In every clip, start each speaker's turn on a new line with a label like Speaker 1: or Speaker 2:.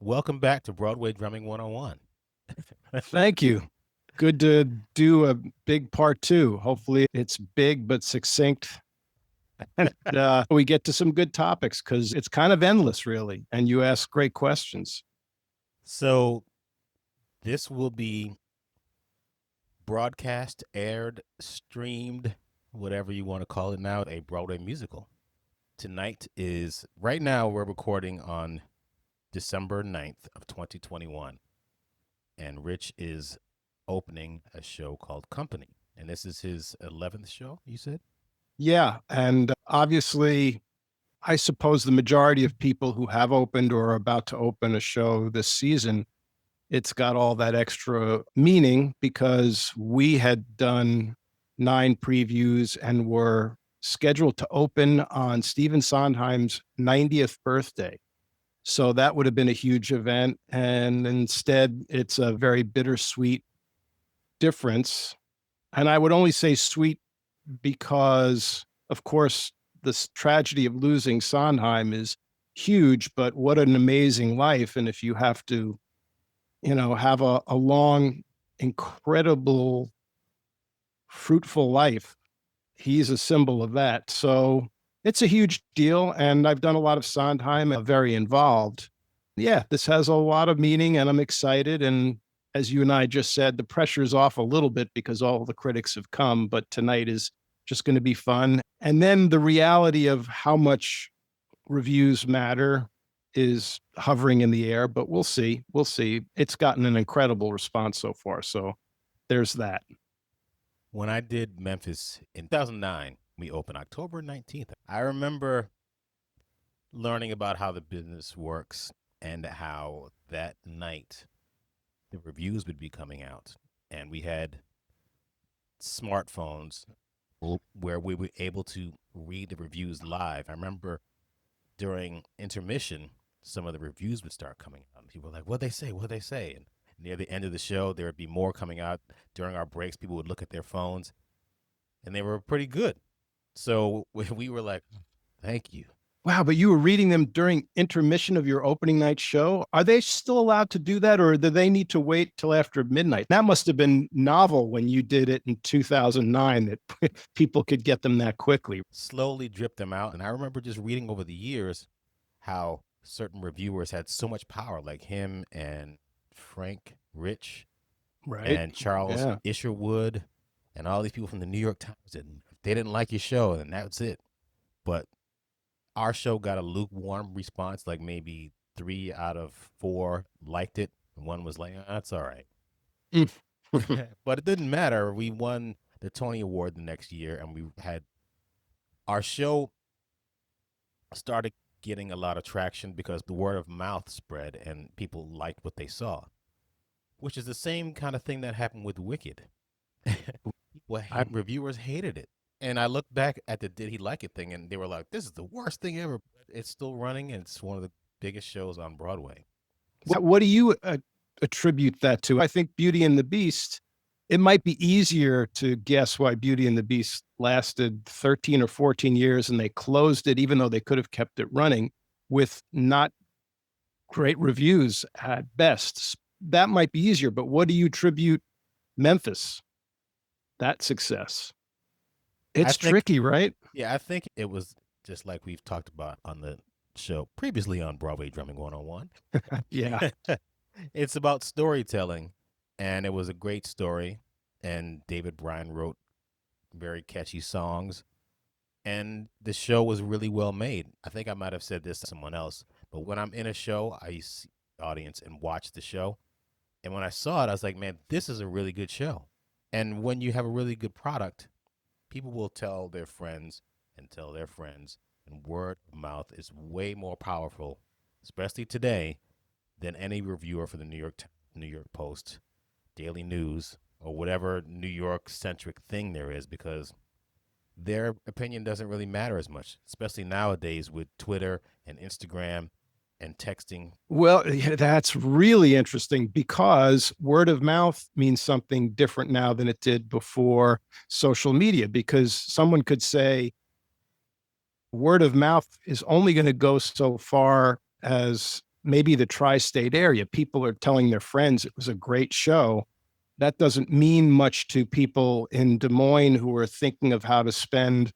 Speaker 1: Welcome back to Broadway Drumming 101.
Speaker 2: Thank you. Good to do a big part two. Hopefully, it's big but succinct. And we get to some good topics because it's kind of endless, really. And you ask great questions.
Speaker 1: So, this will be broadcast, aired, streamed, whatever you want to call it now, a Broadway musical. Tonight is, right now, we're recording on December 9th of 2021. And Rich is opening a show called Company. And this is his 11th show, you said?
Speaker 2: Yeah. And obviously, I suppose the majority of people who have opened or are about to open a show this season, it's got all that extra meaning because we had done 9 previews and were scheduled to open on Stephen Sondheim's 90th birthday. So that would have been a huge event. And instead, it's a very bittersweet difference. And I would only say sweet because, of course, this tragedy of losing Sondheim is huge, but what an amazing life. And if you have to, have a long, incredible, fruitful life, he's a symbol of that. So it's a huge deal. And I've done a lot of Sondheim, very involved. Yeah, this has a lot of meaning and I'm excited. And as you and I just said, the pressure's off a little bit because all the critics have come, but tonight is just going to be fun. And then the reality of how much reviews matter is hovering in the air, but we'll see. We'll see. It's gotten an incredible response so far. So there's that.
Speaker 1: When I did Memphis in 2009, we opened October 19th. I remember learning about how the business works and how that night the reviews would be coming out. And we had smartphones where we were able to read the reviews live. I remember during intermission, some of the reviews would start coming out. And people were like, what'd they say? What'd they say? And near the end of the show, there would be more coming out. During our breaks, people would look at their phones, and they were pretty good. So we were like, thank you.
Speaker 2: Wow, but you were reading them during intermission of your opening night show. Are they still allowed to do that, or do they need to wait till after midnight? That must have been novel when you did it in 2009 that people could get them that quickly.
Speaker 1: Slowly drip them out. And I remember just reading over the years how certain reviewers had so much power, like him and Frank Rich
Speaker 2: Right.
Speaker 1: and Charles
Speaker 2: Yeah.
Speaker 1: Isherwood and all these people from the New York Times. And if they didn't like your show, then that's it. But our show got a lukewarm response, like maybe 3 out of 4 liked it. And one was like, that's all right.
Speaker 2: Mm.
Speaker 1: But it didn't matter. We won the Tony Award the next year, and we had our show started getting a lot of traction because the word of mouth spread and people liked what they saw, which is the same kind of thing that happened with Wicked. Reviewers hated it. And I looked back at the "Did he like it" thing, and they were like, "This is the worst thing ever." It's still running, and it's one of the biggest shows on Broadway.
Speaker 2: What do you attribute that to? I think Beauty and the Beast, it might be easier to guess why Beauty and the Beast lasted 13 or 14 years and they closed it, even though they could have kept it running with not great reviews at best. That might be easier, but what do you attribute Memphis, that success?
Speaker 1: I
Speaker 2: It's
Speaker 1: think,
Speaker 2: tricky, right?
Speaker 1: yeah, I think it was just like we've talked about on the show previously on Broadway Drumming 101.
Speaker 2: Yeah.
Speaker 1: It's about storytelling, and it was a great story. And David Bryan wrote very catchy songs, and the show was really well made. I think I might have said this to someone else, but when I'm in a show, I see the audience and watch the show. And when I saw it, I was like, man, this is a really good show. And when you have a really good product, people will tell their friends and tell their friends, and word of mouth is way more powerful, especially today, than any reviewer for the New York Post, Daily News, or whatever New York centric thing there is, because their opinion doesn't really matter as much, especially nowadays with Twitter and Instagram and texting.
Speaker 2: Well, yeah, that's really interesting because word of mouth means something different now than it did before social media. Because someone could say word of mouth is only going to go so far as maybe the tri-state area. People are telling their friends it was a great show. That doesn't mean much to people in Des Moines who are thinking of how to spend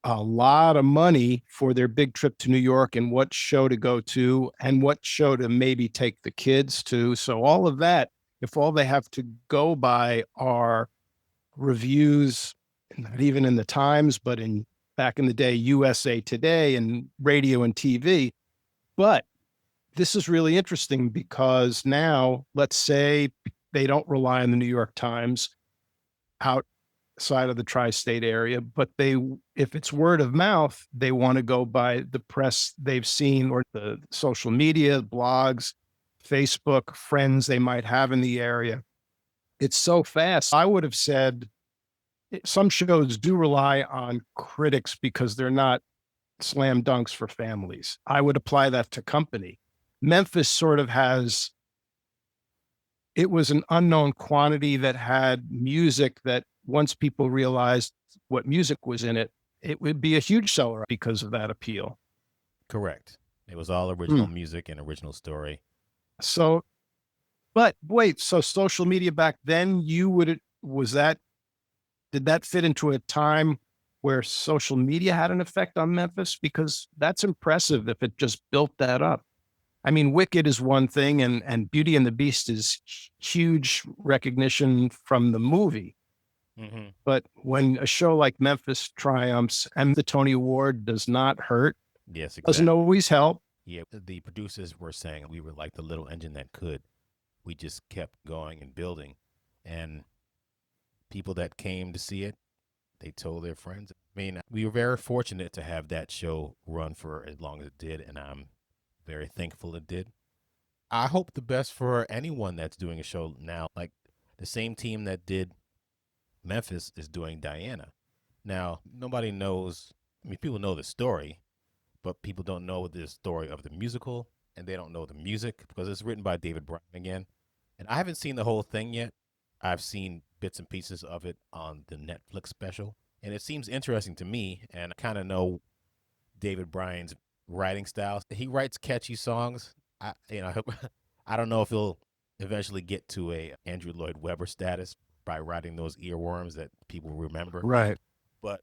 Speaker 2: a lot of money for their big trip to New York and what show to go to and what show to maybe take the kids to. So all of that, if all they have to go by are reviews, not even in the Times, but in back in the day, USA Today and radio and TV. But this is really interesting because now, let's say they don't rely on the New York Times outside of the tri-state area, but if it's word of mouth, they want to go by the press they've seen or the social media, blogs, Facebook, friends they might have in the area. It's so fast. I would have said some shows do rely on critics because they're not slam dunks for families. I would apply that to Company. Memphis sort of has, it was an unknown quantity that had music that once people realized what music was in it, it would be a huge seller because of that appeal.
Speaker 1: Correct. It was all
Speaker 2: Hmm.
Speaker 1: original music and original story.
Speaker 2: So, but wait, so social media back then, was that, did that fit into a time where social media had an effect on Memphis? Because that's impressive if it just built that up. I mean, Wicked is one thing, and Beauty and the Beast is huge recognition from the movie.
Speaker 1: Hmm.
Speaker 2: But when a show like Memphis triumphs and the Tony Award does not hurt,
Speaker 1: Yes,
Speaker 2: doesn't
Speaker 1: exactly.
Speaker 2: always help.
Speaker 1: Yeah, the producers were saying we were like the little engine that could. We just kept going and building. And people that came to see it, they told their friends. I mean, we were very fortunate to have that show run for as long as it did, and I'm very thankful it did. I hope the best for anyone that's doing a show now. Like the same team that did Memphis is doing Diana. Now, nobody knows, I mean, people know the story, but people don't know the story of the musical, and they don't know the music because it's written by David Bryan again. And I haven't seen the whole thing yet. I've seen bits and pieces of it on the Netflix special, and it seems interesting to me. And I kind of know David Bryan's writing style. He writes catchy songs. I I don't know if he'll eventually get to a Andrew Lloyd Webber status by writing those earworms that people remember,
Speaker 2: Right.
Speaker 1: but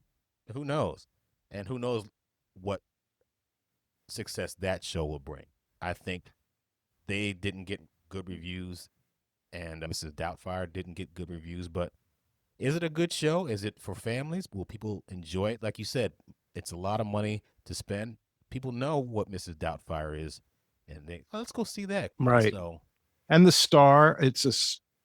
Speaker 1: who knows? And who knows what success that show will bring. I think they didn't get good reviews, and Mrs. Doubtfire didn't get good reviews. But is it a good show? Is it for families? Will people enjoy it? Like you said, it's a lot of money to spend. People know what Mrs. Doubtfire is, and they let's go see that.
Speaker 2: Right.
Speaker 1: So,
Speaker 2: And the star, it's a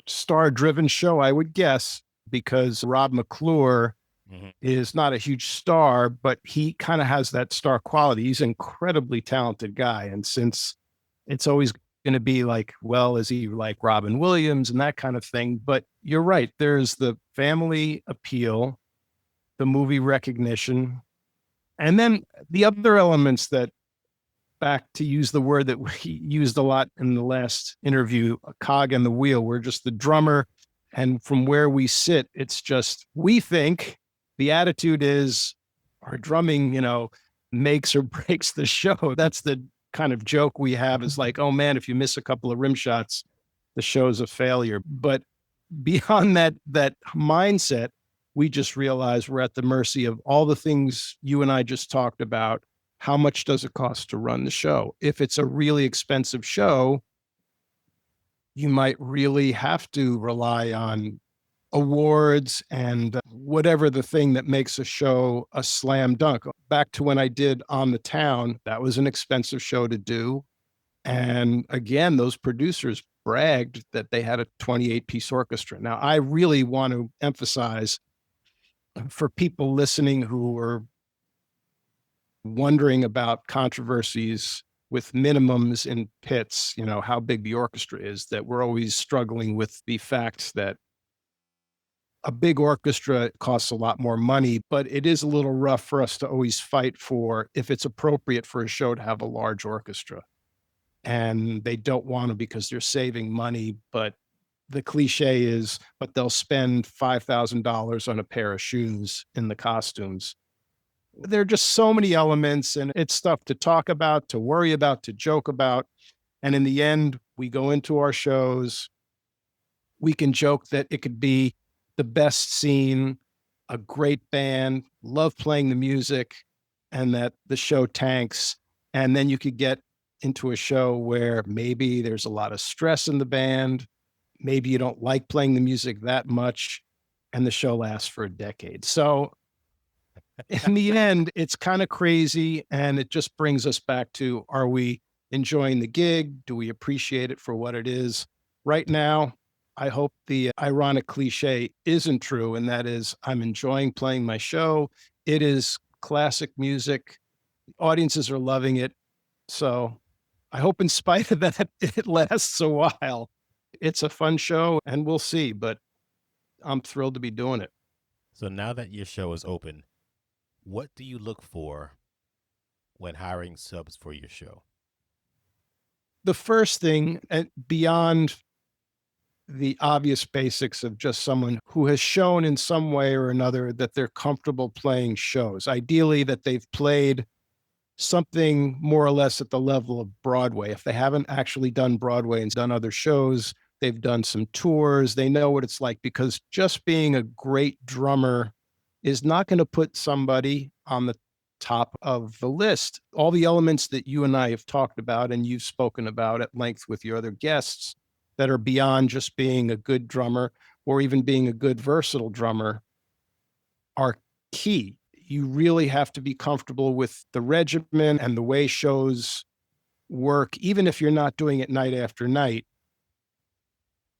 Speaker 2: star driven show, I would guess, because Rob McClure
Speaker 1: mhm.
Speaker 2: is not a huge star, but he kind of has that star quality. He's an incredibly talented guy. And since it's always going to be like, well, is he like Robin Williams and that kind of thing? But you're right. There's the family appeal, the movie recognition, and then the other elements that, back to use the word that we used a lot in the last interview, a cog in the wheel. We're just the drummer. And from where we sit, it's just, we think the attitude is our drumming, makes or breaks the show. That's the kind of joke we have, is like, oh man, if you miss a couple of rim shots, the show's a failure. But beyond that mindset, we just realize we're at the mercy of all the things you and I just talked about. How much does it cost to run the show? If it's a really expensive show, you might really have to rely on awards and whatever the thing that makes a show a slam dunk. Back to when I did On the Town, that was an expensive show to do. And again, those producers bragged that they had a 28-piece orchestra. Now, I really want to emphasize for people listening who are wondering about controversies with minimums in pits, how big the orchestra is, that we're always struggling with the fact that a big orchestra costs a lot more money, but it is a little rough for us to always fight for if it's appropriate for a show to have a large orchestra. And they don't want to because they're saving money. But the cliche is, but they'll spend $5,000 on a pair of shoes in the costumes. There are just so many elements, and it's stuff to talk about, to worry about, to joke about. And in the end, we go into our shows, we can joke that it could be the best scene, a great band, love playing the music, and that the show tanks. And then you could get into a show where maybe there's a lot of stress in the band, maybe you don't like playing the music that much, and the show lasts for a decade. So in the end, it's kind of crazy. And it just brings us back to, are we enjoying the gig? Do we appreciate it for what it is? Right now, I hope the ironic cliche isn't true. And that is, I'm enjoying playing my show. It is classic music. Audiences are loving it. So I hope, in spite of that, it lasts a while. It's a fun show and we'll see, but I'm thrilled to be doing it.
Speaker 1: So now that your show is open, what do you look for when hiring subs for your show?
Speaker 2: The first thing, beyond the obvious basics of just someone who has shown in some way or another that they're comfortable playing shows, ideally that they've played something more or less at the level of Broadway. If they haven't actually done Broadway and done other shows, they've done some tours, they know what it's like, because just being a great drummer is not going to put somebody on the top of the list. All the elements that you and I have talked about and you've spoken about at length with your other guests that are beyond just being a good drummer or even being a good versatile drummer are key. You really have to be comfortable with the regimen and the way shows work, even if you're not doing it night after night.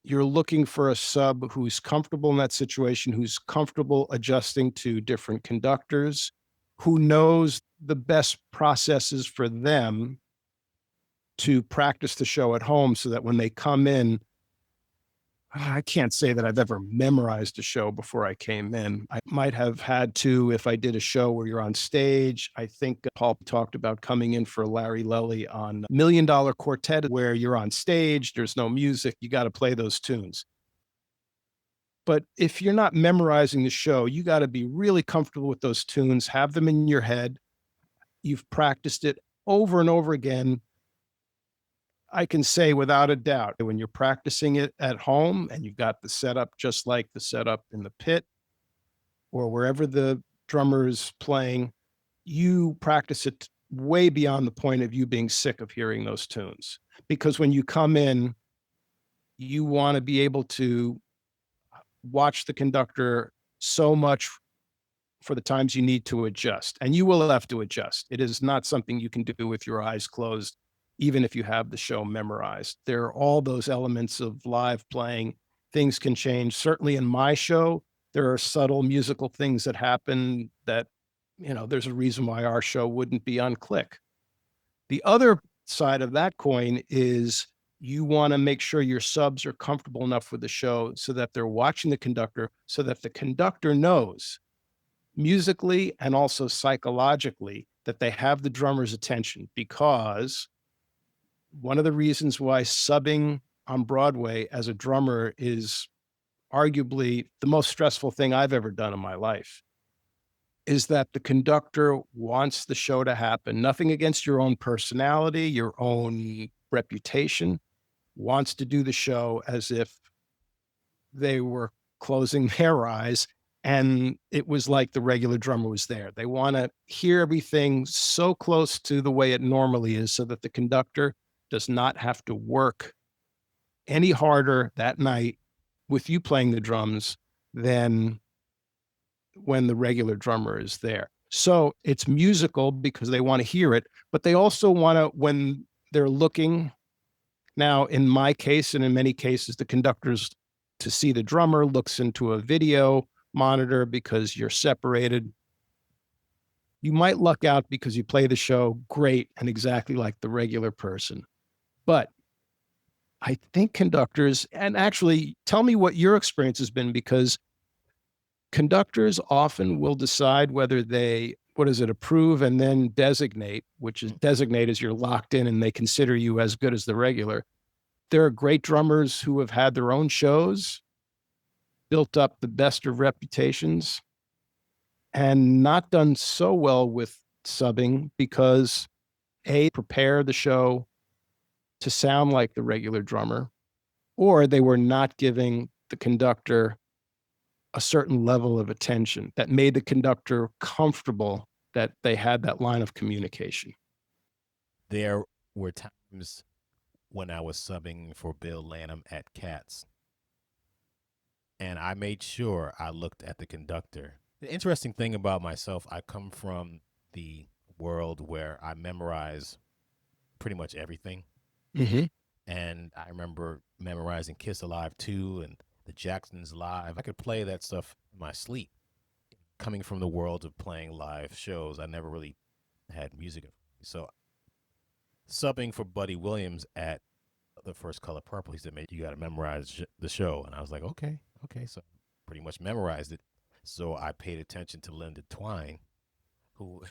Speaker 2: You're looking for a sub who's comfortable in that situation, who's comfortable adjusting to different conductors, who knows the best processes for them to practice the show at home so that when they come in, I can't say that I've ever memorized a show before I came in. I might have had to if I did a show where you're on stage. I think Paul talked about coming in for Larry Lelly on Million Dollar Quartet, where you're on stage, there's no music, you got to play those tunes. But if you're not memorizing the show, you got to be really comfortable with those tunes, have them in your head. You've practiced it over and over again. I can say without a doubt, when you're practicing it at home and you've got the setup just like the setup in the pit or wherever the drummer is playing, you practice it way beyond the point of you being sick of hearing those tunes. Because when you come in, you want to be able to watch the conductor so much for the times you need to adjust. And you will have to adjust. It is not something you can do with your eyes closed, even if you have the show memorized. There are all those elements of live playing. Things can change. Certainly in my show, there are subtle musical things that happen that, there's a reason why our show wouldn't be on click. The other side of that coin is you want to make sure your subs are comfortable enough with the show so that they're watching the conductor, so that the conductor knows musically and also psychologically that they have the drummer's attention. Because one of the reasons why subbing on Broadway as a drummer is arguably the most stressful thing I've ever done in my life is that the conductor wants the show to happen. Nothing against your own personality, your own reputation, wants to do the show as if they were closing their eyes and it was like the regular drummer was there. They want to hear everything so close to the way it normally is so that the conductor does not have to work any harder that night with you playing the drums than when the regular drummer is there. So it's musical because they want to hear it, but they also want to, when they're looking, now in my case and in many cases, the conductors to see the drummer looks into a video monitor because you're separated. You might luck out because you play the show great and exactly like the regular person. But I think conductors, and actually tell me what your experience has been, because conductors often will decide whether they, what is it, approve and then designate, which is designate as you're locked in and they consider you as good as the regular. There are great drummers who have had their own shows, built up the best of reputations, and not done so well with subbing because prepare the show to sound like the regular drummer, or they were not giving the conductor a certain level of attention that made the conductor comfortable that they had that line of communication.
Speaker 1: There were times when I was subbing for Bill Lanham at Cats, and I made sure I looked at the conductor. The interesting thing about myself, I come from the world where I memorize pretty much everything.
Speaker 2: Mm-hmm.
Speaker 1: And I remember memorizing Kiss Alive 2 and the Jacksons Live. I could play that stuff in my sleep. Coming from the world of playing live shows, I never really had music. So subbing for Buddy Williams at the First Color Purple, he said, "Man, you got to memorize the show." And I was like, okay, okay. So pretty much memorized it. So I paid attention to Linda Twine, who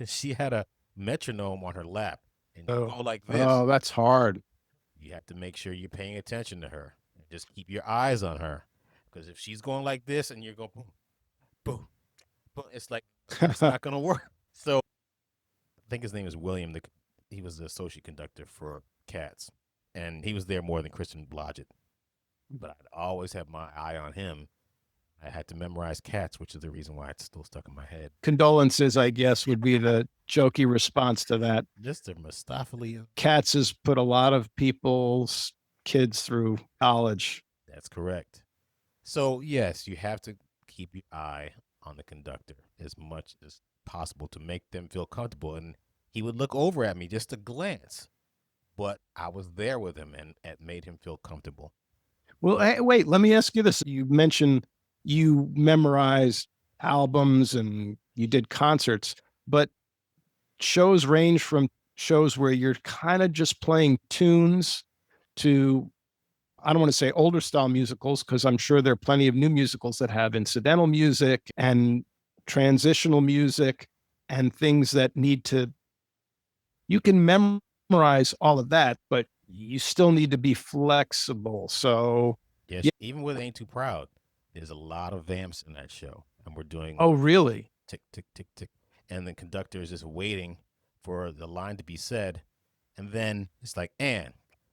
Speaker 1: she had a metronome on her lap, and you
Speaker 2: Oh,
Speaker 1: go like this.
Speaker 2: oh, that's hard.
Speaker 1: You have to make sure you're paying attention to her. And just keep your eyes on her, because if she's going like this and you're going boom, boom, boom, it's like it's not going to work. So I think his name is William. He was the associate conductor for Cats, and he was there more than Christian Blodgett. But I'd always have my eye on him. I had to memorize Cats, which is the reason why it's still stuck in my head.
Speaker 2: Condolences, I guess, would be the jokey response to that.
Speaker 1: Mr. Mustafali.
Speaker 2: Cats has put a lot of people's kids through college.
Speaker 1: That's correct. So, yes, you have to keep your eye on the conductor as much as possible to make them feel comfortable. And he would look over at me just a glance, but I was there with him, and it made him feel comfortable.
Speaker 2: Well,
Speaker 1: But
Speaker 2: hey, wait, let me ask you this. You mentioned you memorized albums and you did concerts, but shows range from shows where you're kind of just playing tunes to, I don't want to say older style musicals, because I'm sure there are plenty of new musicals that have incidental music and transitional music and things that need to, you can memorize all of that, but you still need to be flexible. So,
Speaker 1: yes,
Speaker 2: yeah.
Speaker 1: even with Ain't Too Proud, there's a lot of vamps in that show. And we're doing
Speaker 2: Oh, really?
Speaker 1: tick, tick, tick, tick. And the conductor is just waiting for the line to be said. And then it's like, and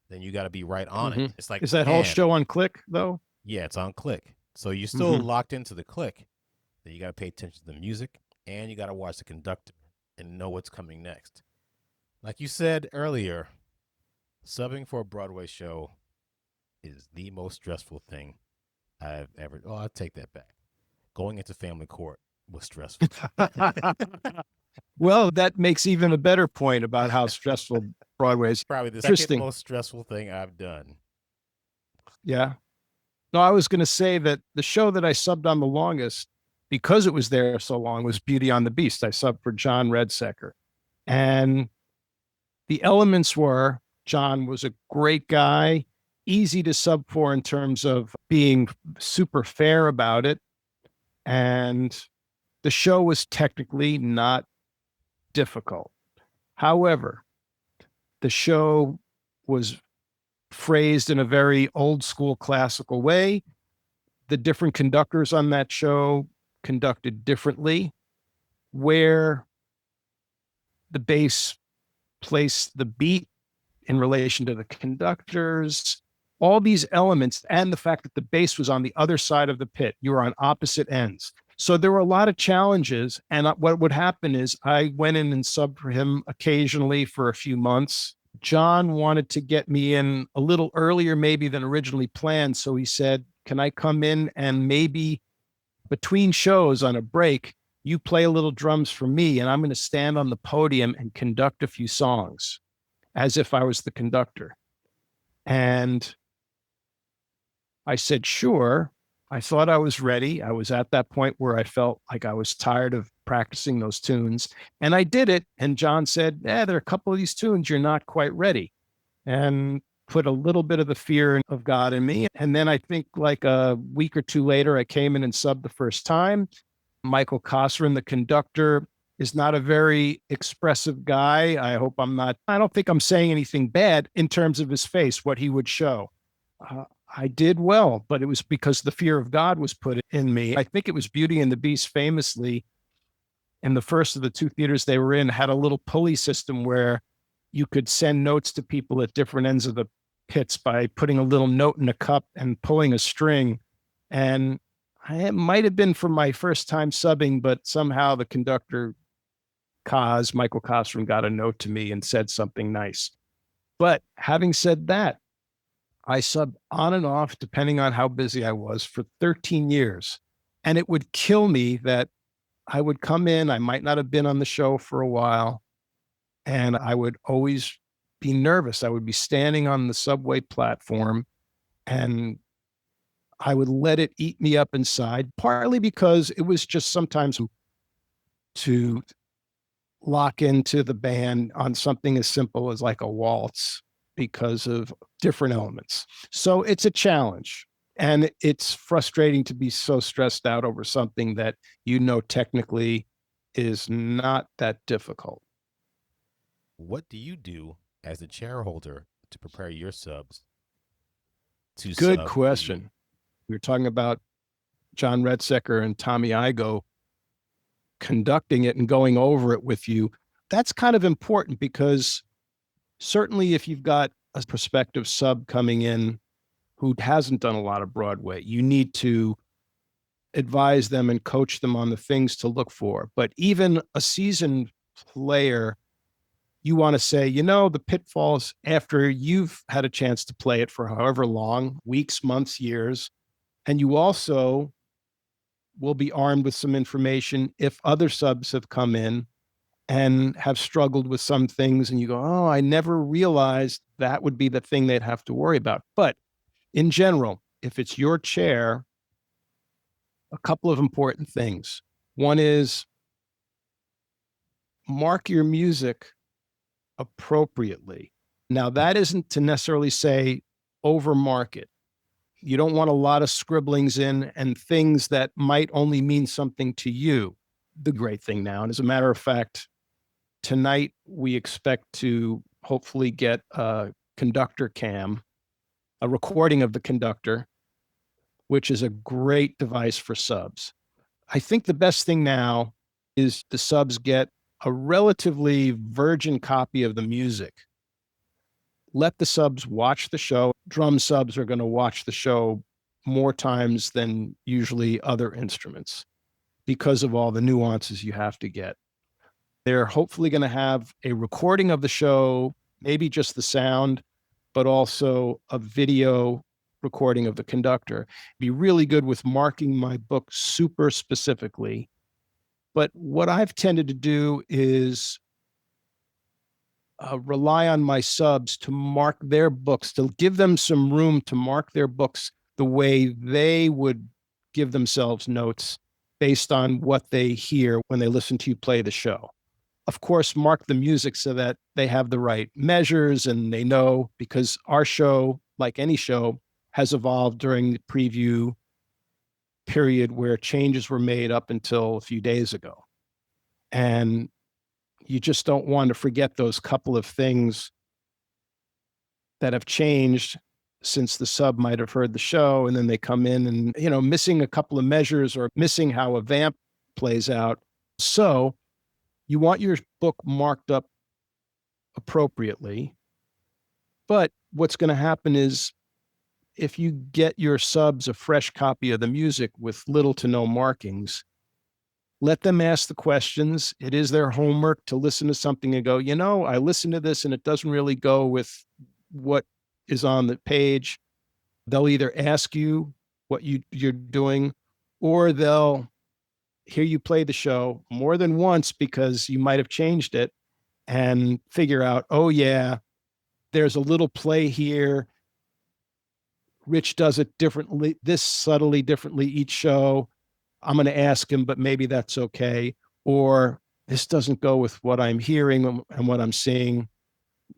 Speaker 1: then you got to be right on it.
Speaker 2: Mm-hmm.
Speaker 1: It's like,
Speaker 2: Is that whole
Speaker 1: and
Speaker 2: show on click though?
Speaker 1: yeah, it's on click. So you're still
Speaker 2: Mm-hmm.
Speaker 1: locked into the click. Then you got to pay attention to the music and you got to watch the conductor and know what's coming next. Like you said earlier, subbing for a Broadway show is the most stressful thing I've ever. Oh, I'll take that back. Going into family court was stressful.
Speaker 2: Well, that makes even a better point about how stressful Broadway is.
Speaker 1: Probably the second
Speaker 2: Interesting.
Speaker 1: most stressful thing I've done.
Speaker 2: Yeah. No, I was going to say that the show that I subbed on the longest, because it was there so long, was Beauty on the Beast. I subbed for John Redsecker. And the elements were John was a great guy, easy to sub for in terms of being super fair about it. And the show was technically not difficult. However, the show was phrased in a very old school classical way. The different conductors on that show conducted differently, where the bass placed the beat in relation to the conductors, all these elements, and the fact that the bass was on the other side of the pit. You were on opposite ends. So there were a lot of challenges. And what would happen is I went in and subbed for him occasionally for a few months. John wanted to get me in a little earlier, maybe than originally planned. So he said, can I come in and maybe between shows on a break, you play a little drums for me, and I'm going to stand on the podium and conduct a few songs as if I was the conductor. And I said, sure. I thought I was ready. I was at that point where I felt like I was tired of practicing those tunes. And I did it. And John said, there are a couple of these tunes you're not quite ready. And put a little bit of the fear of God in me. And then I think like a week or two later, I came in and subbed the first time. Michael Cosserin, the conductor, is not a very expressive guy. I don't think I'm saying anything bad in terms of his face, what he would show. I did well, but it was because the fear of God was put in me. I think it was Beauty and the Beast famously. And the first of the two theaters they were in had a little pulley system where you could send notes to people at different ends of the pits by putting a little note in a cup and pulling a string. And it might have been for my first time subbing, but somehow the conductor, Michael Kosrum, got a note to me and said something nice. But having said that, I subbed on and off, depending on how busy I was, for 13 years. And it would kill me that I would come in, I might not have been on the show for a while, and I would always be nervous. I would be standing on the subway platform and I would let it eat me up inside, partly because it was just sometimes to lock into the band on something as simple as like a waltz because of different elements. So it's a challenge. And it's frustrating to be so stressed out over something that technically is not that difficult.
Speaker 1: What do you do as a chair holder to prepare your subs to
Speaker 2: Good
Speaker 1: sub for you?
Speaker 2: question. We were talking about John Redsecker and Tommy Igo conducting it and going over it with you. That's kind of important because certainly if you've got a prospective sub coming in who hasn't done a lot of Broadway, you need to advise them and coach them on the things to look for. But even a seasoned player, you want to say, the pitfalls after you've had a chance to play it for however long, weeks, months, years. And you also will be armed with some information if other subs have come in and have struggled with some things and you go, oh, I never realized that would be the thing they'd have to worry about. But in general, if it's your chair, a couple of important things. One is mark your music appropriately. Now, that isn't to necessarily say overmark it. You don't want a lot of scribblings in and things that might only mean something to you. The great thing now, and as a matter of fact, tonight we expect to hopefully get a conductor cam, a recording of the conductor, which is a great device for subs. I think the best thing now is the subs get a relatively virgin copy of the music. Let the subs watch the show. Drum subs are going to watch the show more times than usually other instruments because of all the nuances you have to get. They're hopefully going to have a recording of the show, maybe just the sound, but also a video recording of the conductor. Be really good with marking my book super specifically. But what I've tended to do is rely on my subs to mark their books, to give them some room to mark their books the way they would give themselves notes based on what they hear when they listen to you play the show. Of course, mark the music so that they have the right measures and they know, because our show, like any show, has evolved during the preview period where changes were made up until a few days ago. And you just don't want to forget those couple of things that have changed since the sub might have heard the show and then they come in and, missing a couple of measures or missing how a vamp plays out. So you want your book marked up appropriately. But what's going to happen is if you get your subs a fresh copy of the music with little to no markings, let them ask the questions. It is their homework to listen to something and go, I listened to this and it doesn't really go with what is on the page. They'll either ask you what you're doing, or they'll hear you play the show more than once because you might have changed it and figure out, oh yeah, there's a little play here. Rich does it differently, this subtly differently each show. I'm going to ask him, but maybe that's okay. Or this doesn't go with what I'm hearing and what I'm seeing.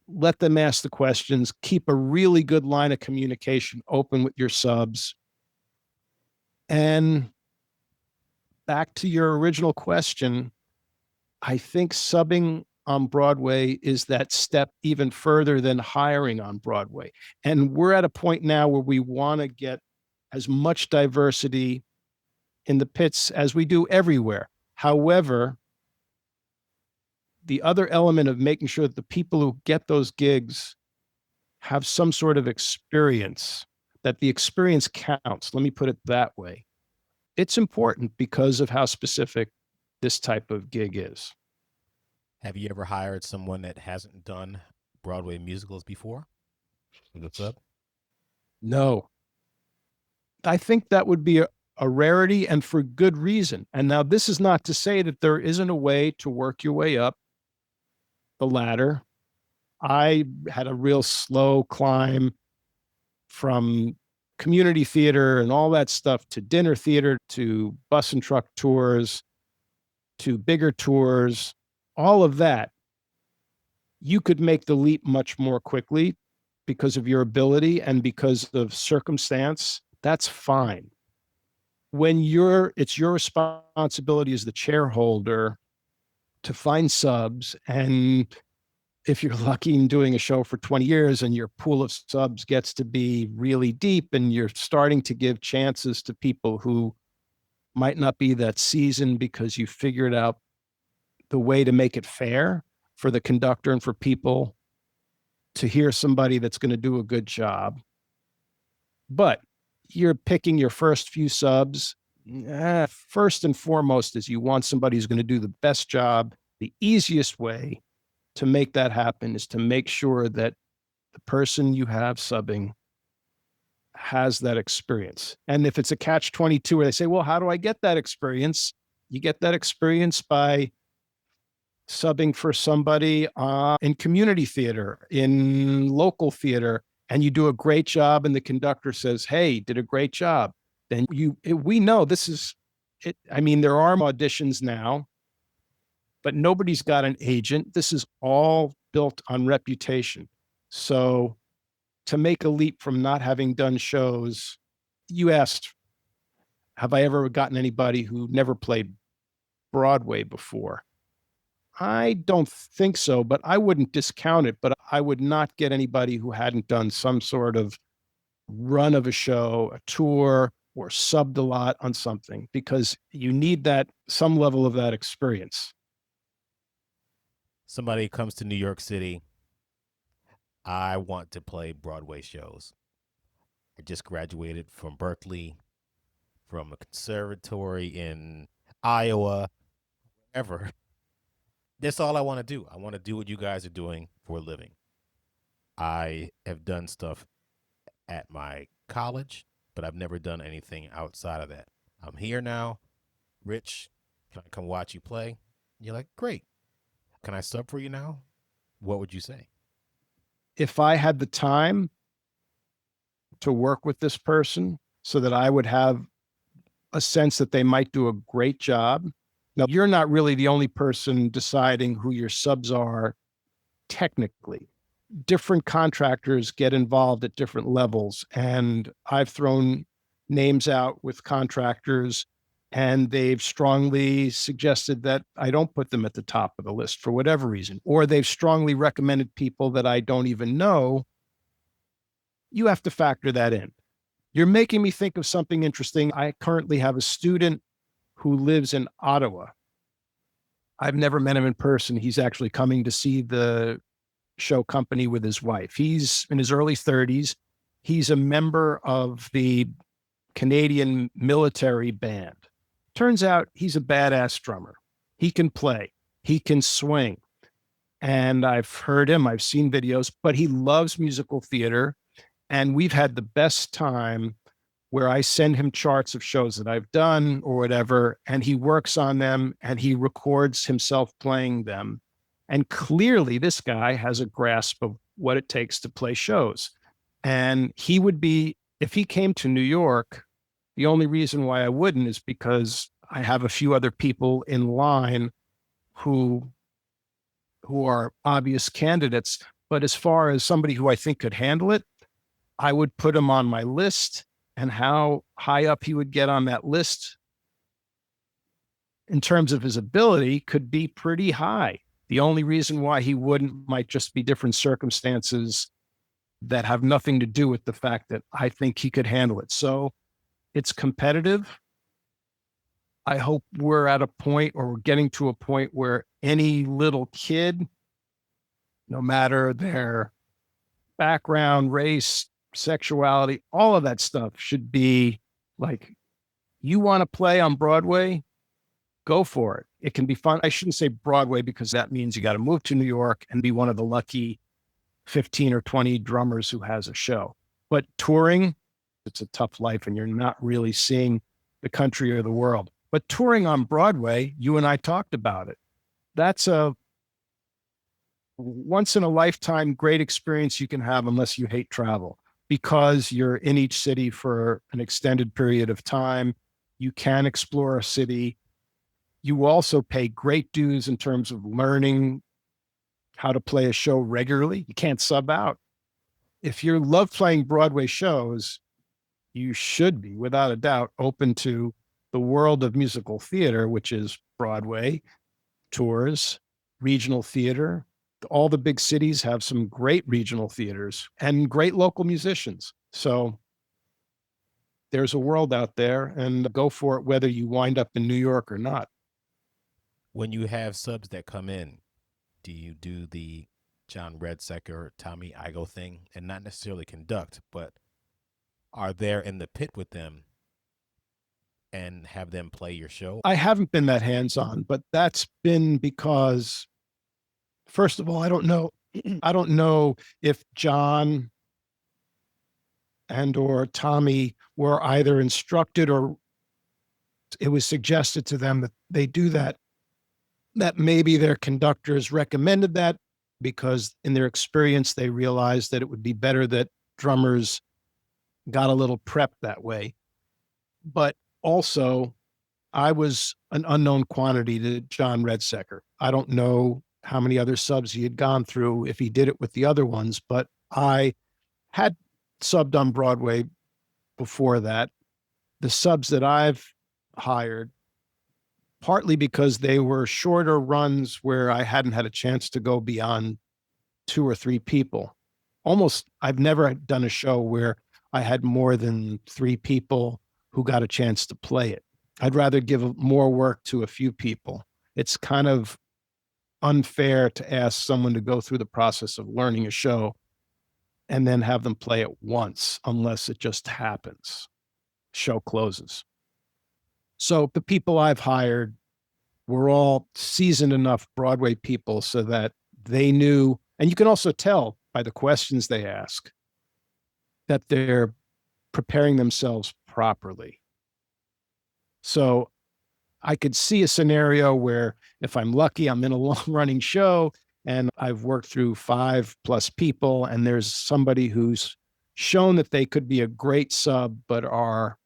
Speaker 2: Let them ask the questions. Keep a really good line of communication open with your subs. And back to your original question, I think subbing on Broadway is that step even further than hiring on Broadway. And we're at a point now where we want to get as much diversity in the pits as we do everywhere. However, the other element of making sure that the people who get those gigs have some sort of experience, that the experience counts. Let me put it that way. It's important because of how specific this type of gig is.
Speaker 1: Have you ever hired someone that hasn't done Broadway musicals before as a sub?
Speaker 2: No, I think that would be a rarity and for good reason. And now, this is not to say that there isn't a way to work your way up the ladder. I had a real slow climb from community theater and all that stuff to dinner theater to bus and truck tours to bigger tours, all of that. You could make the leap much more quickly because of your ability and because of circumstance. That's fine. When it's your responsibility as the chair holder to find subs, and if you're lucky in doing a show for 20 years and your pool of subs gets to be really deep and you're starting to give chances to people who might not be that seasoned because you figured out the way to make it fair for the conductor and for people to hear somebody that's going to do a good job. But you're picking your first few subs. First and foremost is you want somebody who's going to do the best job. The easiest way to make that happen is to make sure that the person you have subbing has that experience. And if it's a catch 22 where they say, well, how do I get that experience? You get that experience by subbing for somebody in community theater, in local theater, and you do a great job, and the conductor says, hey, did a great job. Then we know this is it. I mean, there are auditions now, but nobody's got an agent. This is all built on reputation. So to make a leap from not having done shows, you asked, have I ever gotten anybody who never played Broadway before? I don't think so, but I wouldn't discount it. But I would not get anybody who hadn't done some sort of run of a show, a tour, or subbed a lot on something, because you need that some level of that experience.
Speaker 1: Somebody comes to New York City. I want to play Broadway shows. I just graduated from Berkeley, from a conservatory in Iowa, ever. That's all I want to do. I want to do what you guys are doing for a living. I have done stuff at my college, but I've never done anything outside of that. I'm here now. Rich, can I come watch you play? You're like, great. Can I sub for you now? What would you say?
Speaker 2: If I had the time to work with this person so that I would have a sense that they might do a great job. Now, you're not really the only person deciding who your subs are technically. Different contractors get involved at different levels. And I've thrown names out with contractors, and they've strongly suggested that I don't put them at the top of the list for whatever reason, or they've strongly recommended people that I don't even know. You have to factor that in. You're making me think of something interesting. I currently have a student who lives in Ottawa. I've never met him in person. He's actually coming to see the show company with his wife. He's in his early 30s. He's a member of the Canadian military band. Turns out he's a badass drummer. He can play, he can swing. And I've heard him, I've seen videos, but he loves musical theater. And we've had the best time where I send him charts of shows that I've done or whatever, and he works on them and he records himself playing them. And clearly, this guy has a grasp of what it takes to play shows. And he would be, if he came to New York, the only reason why I wouldn't is because I have a few other people in line who are obvious candidates. But as far as somebody who I think could handle it, I would put him on my list, and how high up he would get on that list in terms of his ability could be pretty high. The only reason why he wouldn't might just be different circumstances that have nothing to do with the fact that I think he could handle it. So it's competitive. I hope we're at a point, or we're getting to a point, where any little kid, no matter their background, race, sexuality, all of that stuff should be like, you want to play on Broadway? Go for it. It can be fun. I shouldn't say Broadway because that means you got to move to New York and be one of the lucky 15 or 20 drummers who has a show. But touring, it's a tough life and you're not really seeing the country or the world. But touring on Broadway, you and I talked about it. That's a once in a lifetime great experience you can have unless you hate travel because you're in each city for an extended period of time. You can explore a city. You also pay great dues in terms of learning how to play a show regularly. You can't sub out. If you love playing Broadway shows, you should be, without a doubt, open to the world of musical theater, which is Broadway, tours, regional theater. All the big cities have some great regional theaters and great local musicians. So there's a world out there and go for it, whether you wind up in New York or not.
Speaker 1: When you have subs that come in, do you do the John Redsecker, Tommy Igoe thing and not necessarily conduct, but are there in the pit with them and have them play your show?
Speaker 2: I haven't been that hands on, but that's been because, first of all, I don't know. I don't know if John and or Tommy were either instructed or it was suggested to them that they do that, that maybe their conductors recommended that because in their experience, they realized that it would be better that drummers got a little prep that way. But also, I was an unknown quantity to John Redsecker. I don't know how many other subs he had gone through, if he did it with the other ones, but I had subbed on Broadway before that. The subs that I've hired, partly because they were shorter runs where I hadn't had a chance to go beyond two or three people. Almost, I've never done a show where I had more than three people who got a chance to play it. I'd rather give more work to a few people. It's kind of unfair to ask someone to go through the process of learning a show and then have them play it once, unless it just happens. Show closes. So the people I've hired were all seasoned enough Broadway people so that they knew, and you can also tell by the questions they ask that they're preparing themselves properly. So I could see a scenario where if I'm lucky, I'm in a long running show and I've worked through 5+ people, and there's somebody who's shown that they could be a great sub, but are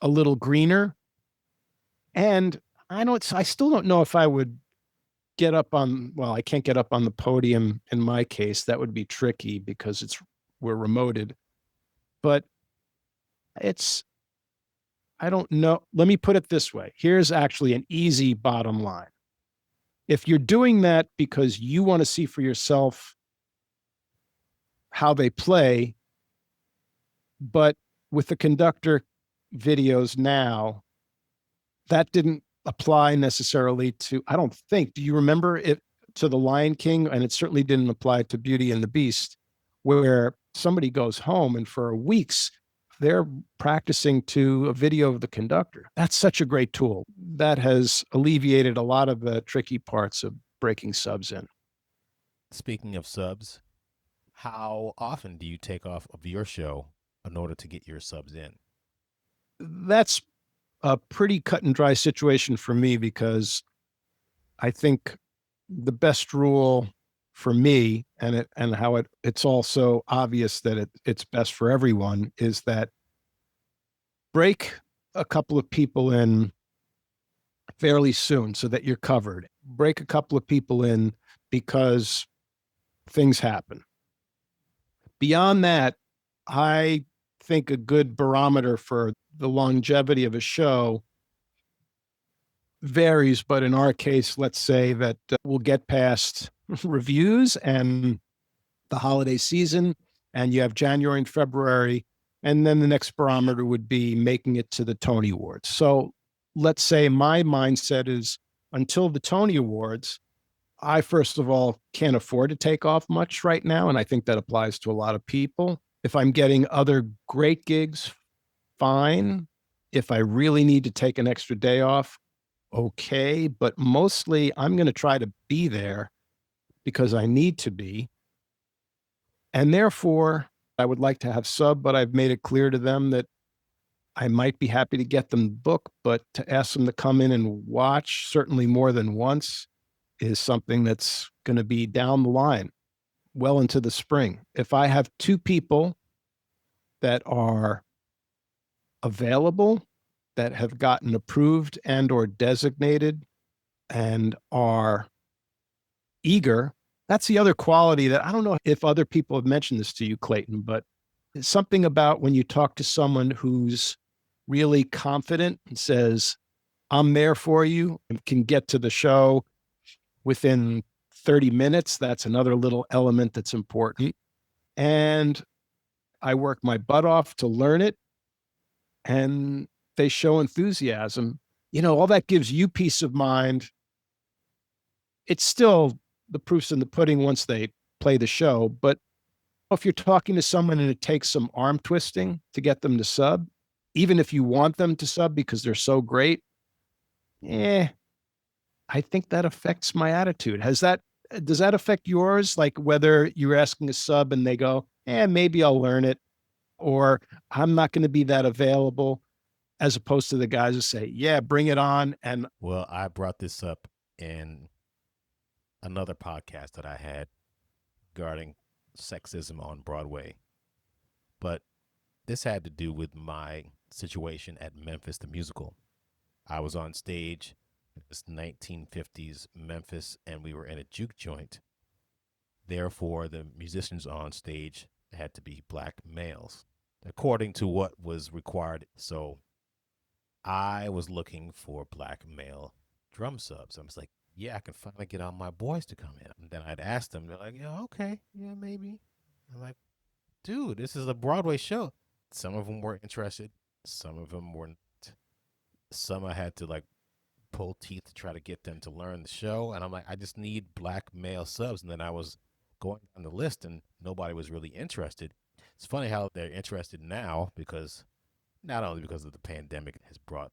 Speaker 2: a little greener. And I still don't know if I would get up on, well, I can't get up on the podium in my case. That would be tricky because we're remoted. But I don't know. Let me put it this way. Here's actually an easy bottom line. If you're doing that because you want to see for yourself how they play, but with the conductor videos now, that didn't apply necessarily to, I don't think, do you remember it to The Lion King? And it certainly didn't apply to Beauty and the Beast, where somebody goes home and for weeks they're practicing to a video of the conductor. That's such a great tool. That has alleviated a lot of the tricky parts of breaking subs in.
Speaker 1: Speaking of subs, how often do you take off of your show in order to get your subs in?
Speaker 2: That's a pretty cut and dry situation for me because I think the best rule for me and how it's also obvious that it's best for everyone is that break a couple of people in fairly soon so that you're covered. Break a couple of people in because things happen. Beyond that, I think a good barometer for the longevity of a show varies, but in our case, let's say that we'll get past reviews and the holiday season, and you have January and February, and then the next barometer would be making it to the Tony Awards. So let's say my mindset is until the Tony Awards, I first of all can't afford to take off much right now. And I think that applies to a lot of people. If I'm getting other great gigs, fine. If I really need to take an extra day off, okay. But mostly I'm going to try to be there because I need to be. And therefore, I would like to have sub, but I've made it clear to them that I might be happy to get them booked, but to ask them to come in and watch, certainly more than once, is something that's going to be down the line, well into the spring. If I have two people that are available, that have gotten approved and or designated and are eager, that's the other quality that I don't know if other people have mentioned this to you, Clayton, but it's something about when you talk to someone who's really confident and says, I'm there for you and can get to the show within 30 minutes. That's another little element that's important. And I work my butt off to learn it and they show enthusiasm. All that gives you peace of mind. It's still the proof's in the pudding once they play the show. But if you're talking to someone and it takes some arm twisting to get them to sub, even if you want them to sub because they're so great, eh, I think that affects my attitude. Does that affect yours? Like whether you're asking a sub and they go, maybe I'll learn it, or I'm not going to be that available, as opposed to the guys who say, yeah, bring it on. And
Speaker 1: Well, I brought this up in another podcast that I had regarding sexism on Broadway, but this had to do with my situation at Memphis the musical. I was on stage in this 1950s Memphis, and we were in a juke joint. Therefore, the musicians on stage had to be black males, according to what was required. So I was looking for black male drum subs. I was like, yeah, I can finally get all my boys to come in. And then I'd ask them, they're like, yeah, okay, yeah, maybe. I'm like, dude, this is a Broadway show. Some of them were interested, some of them were not. Some I had to like pull teeth to try to get them to learn the show. And I'm like, I just need black male subs. And then I was going down the list and nobody was really interested. It's funny how they're interested now because not only because of the pandemic has brought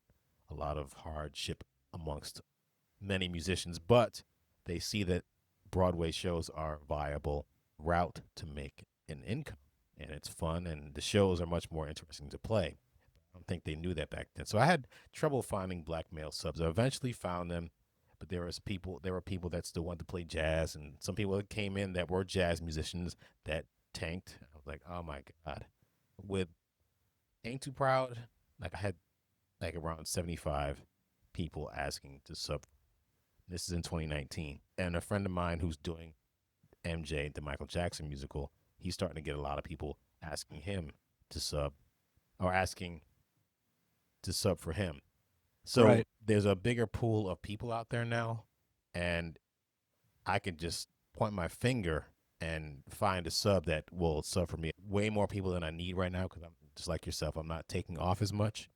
Speaker 1: a lot of hardship amongst many musicians, but they see that Broadway shows are a viable route to make an income. And it's fun, and the shows are much more interesting to play. I don't think they knew that back then. So I had trouble finding black male subs. I eventually found them, but there were people that still wanted to play jazz, and some people that came in that were jazz musicians that tanked. I was like, oh my god. With Ain't Too Proud, like I had like around 75 people asking to sub. This is in 2019. And a friend of mine who's doing MJ, the Michael Jackson musical, he's starting to get a lot of people asking him to sub or asking to sub for him. So
Speaker 2: right.
Speaker 1: there's a bigger pool of people out there now, and I can just point my finger and find a sub that will sub for me. Way more people than I need right now because I'm just like yourself. I'm not taking off as much,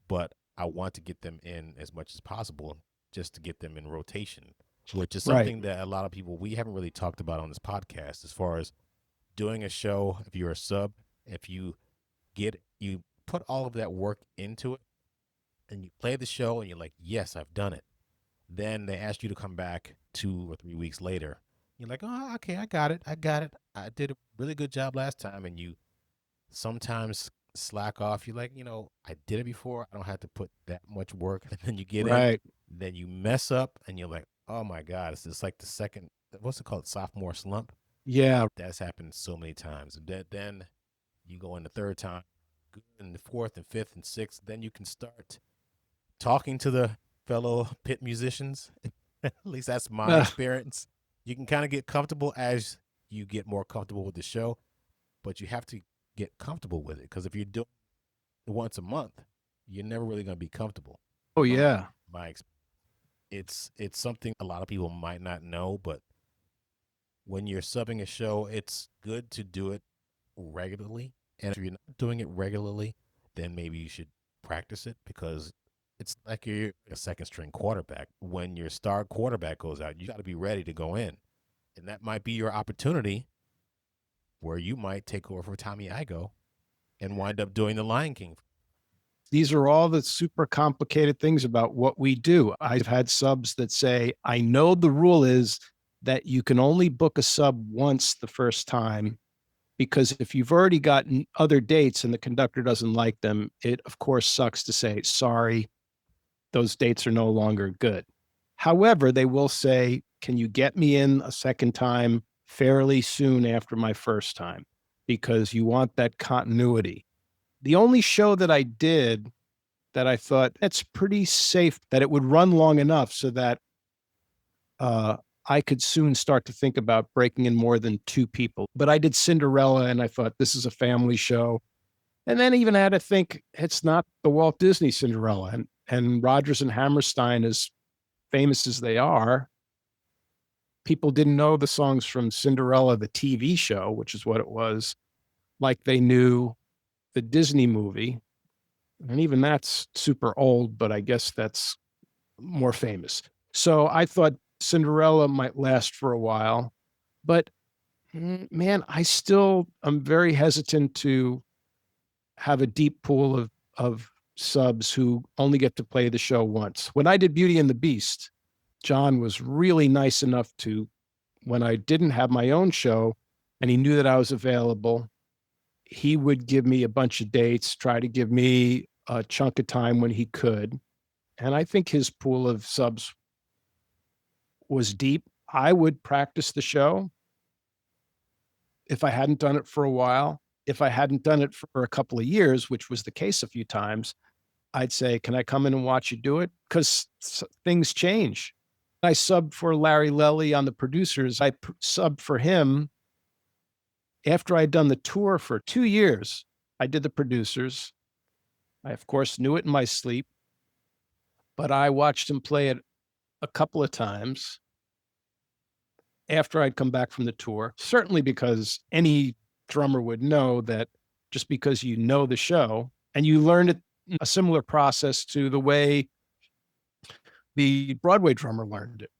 Speaker 1: but I want to get them in as much as possible just to get them in rotation, which is
Speaker 2: Right.
Speaker 1: something that a lot of people we haven't really talked about on this podcast as far as doing a show. If you're a sub, if you put all of that work into it and you play the show and you're like, yes, I've done it. Then they ask you to come back 2 or 3 weeks later. You're like, oh, okay, I got it. I got it. I did a really good job last time. And you sometimes slack off. You're like, I did it before. I don't have to put that much work. And then you get in,
Speaker 2: Right.
Speaker 1: then you mess up, and you're like, oh my God, it's just like the second, what's it called, sophomore slump?
Speaker 2: Yeah.
Speaker 1: That's happened so many times. Then you go in the third time, in the fourth and fifth and sixth, then you can start talking to the fellow pit musicians. At least that's my
Speaker 2: Uh,
Speaker 1: experience. You can kind of get comfortable as you get more comfortable with the show, but you have to get comfortable with it because if you're doing it once a month, you're never really going to be comfortable.
Speaker 2: oh,
Speaker 1: My
Speaker 2: yeah.
Speaker 1: my it's something a lot of people might not know, but when you're subbing a show, it's good to do it regularly. And if you're not doing it regularly, then maybe you should practice it because It's like you're a second string quarterback. When your star quarterback goes out, you got to be ready to go in. And that might be your opportunity where you might take over for Tommy Igo and wind up doing the Lion King.
Speaker 2: These are all the super complicated things about what we do. I've had subs that say, I know the rule is that you can only book a sub once the first time, because if you've already gotten other dates and the conductor doesn't like them, it of course sucks to say, sorry, those dates are no longer good. However, they will say, can you get me in a second time fairly soon after my first time? Because you want that continuity. The only show that I did that I thought that's pretty safe, that it would run long enough so that uh, I could soon start to think about breaking in more than two people. But I did Cinderella and I thought this is a family show. And then even had to think it's not the Walt Disney Cinderella. And Rodgers and Hammerstein, as famous as they are, people didn't know the songs from Cinderella, the TV show, which is what it was, like they knew the Disney movie. And even that's super old, but I guess that's more famous. So I thought Cinderella might last for a while, but man, I still am very hesitant to have a deep pool of subs who only get to play the show once. When I did Beauty and the Beast, John was really nice enough to, when I didn't have my own show and he knew that I was available, he would give me a bunch of dates, try to give me a chunk of time when he could. And I think his pool of subs was deep. I would practice the show if I hadn't done it for a while. If I hadn't done it for a couple of years, which was the case a few times, I'd say, can I come in and watch you do it? Because things change. I subbed for Larry Lelly on the producers. I subbed for him after I'd done the tour for 2 years. I did the producers. I, of course, knew it in my sleep, but I watched him play it a couple of times after I'd come back from the tour, certainly because any drummer would know that just because you know the show and you learned it, a similar process to the way the Broadway drummer learned it.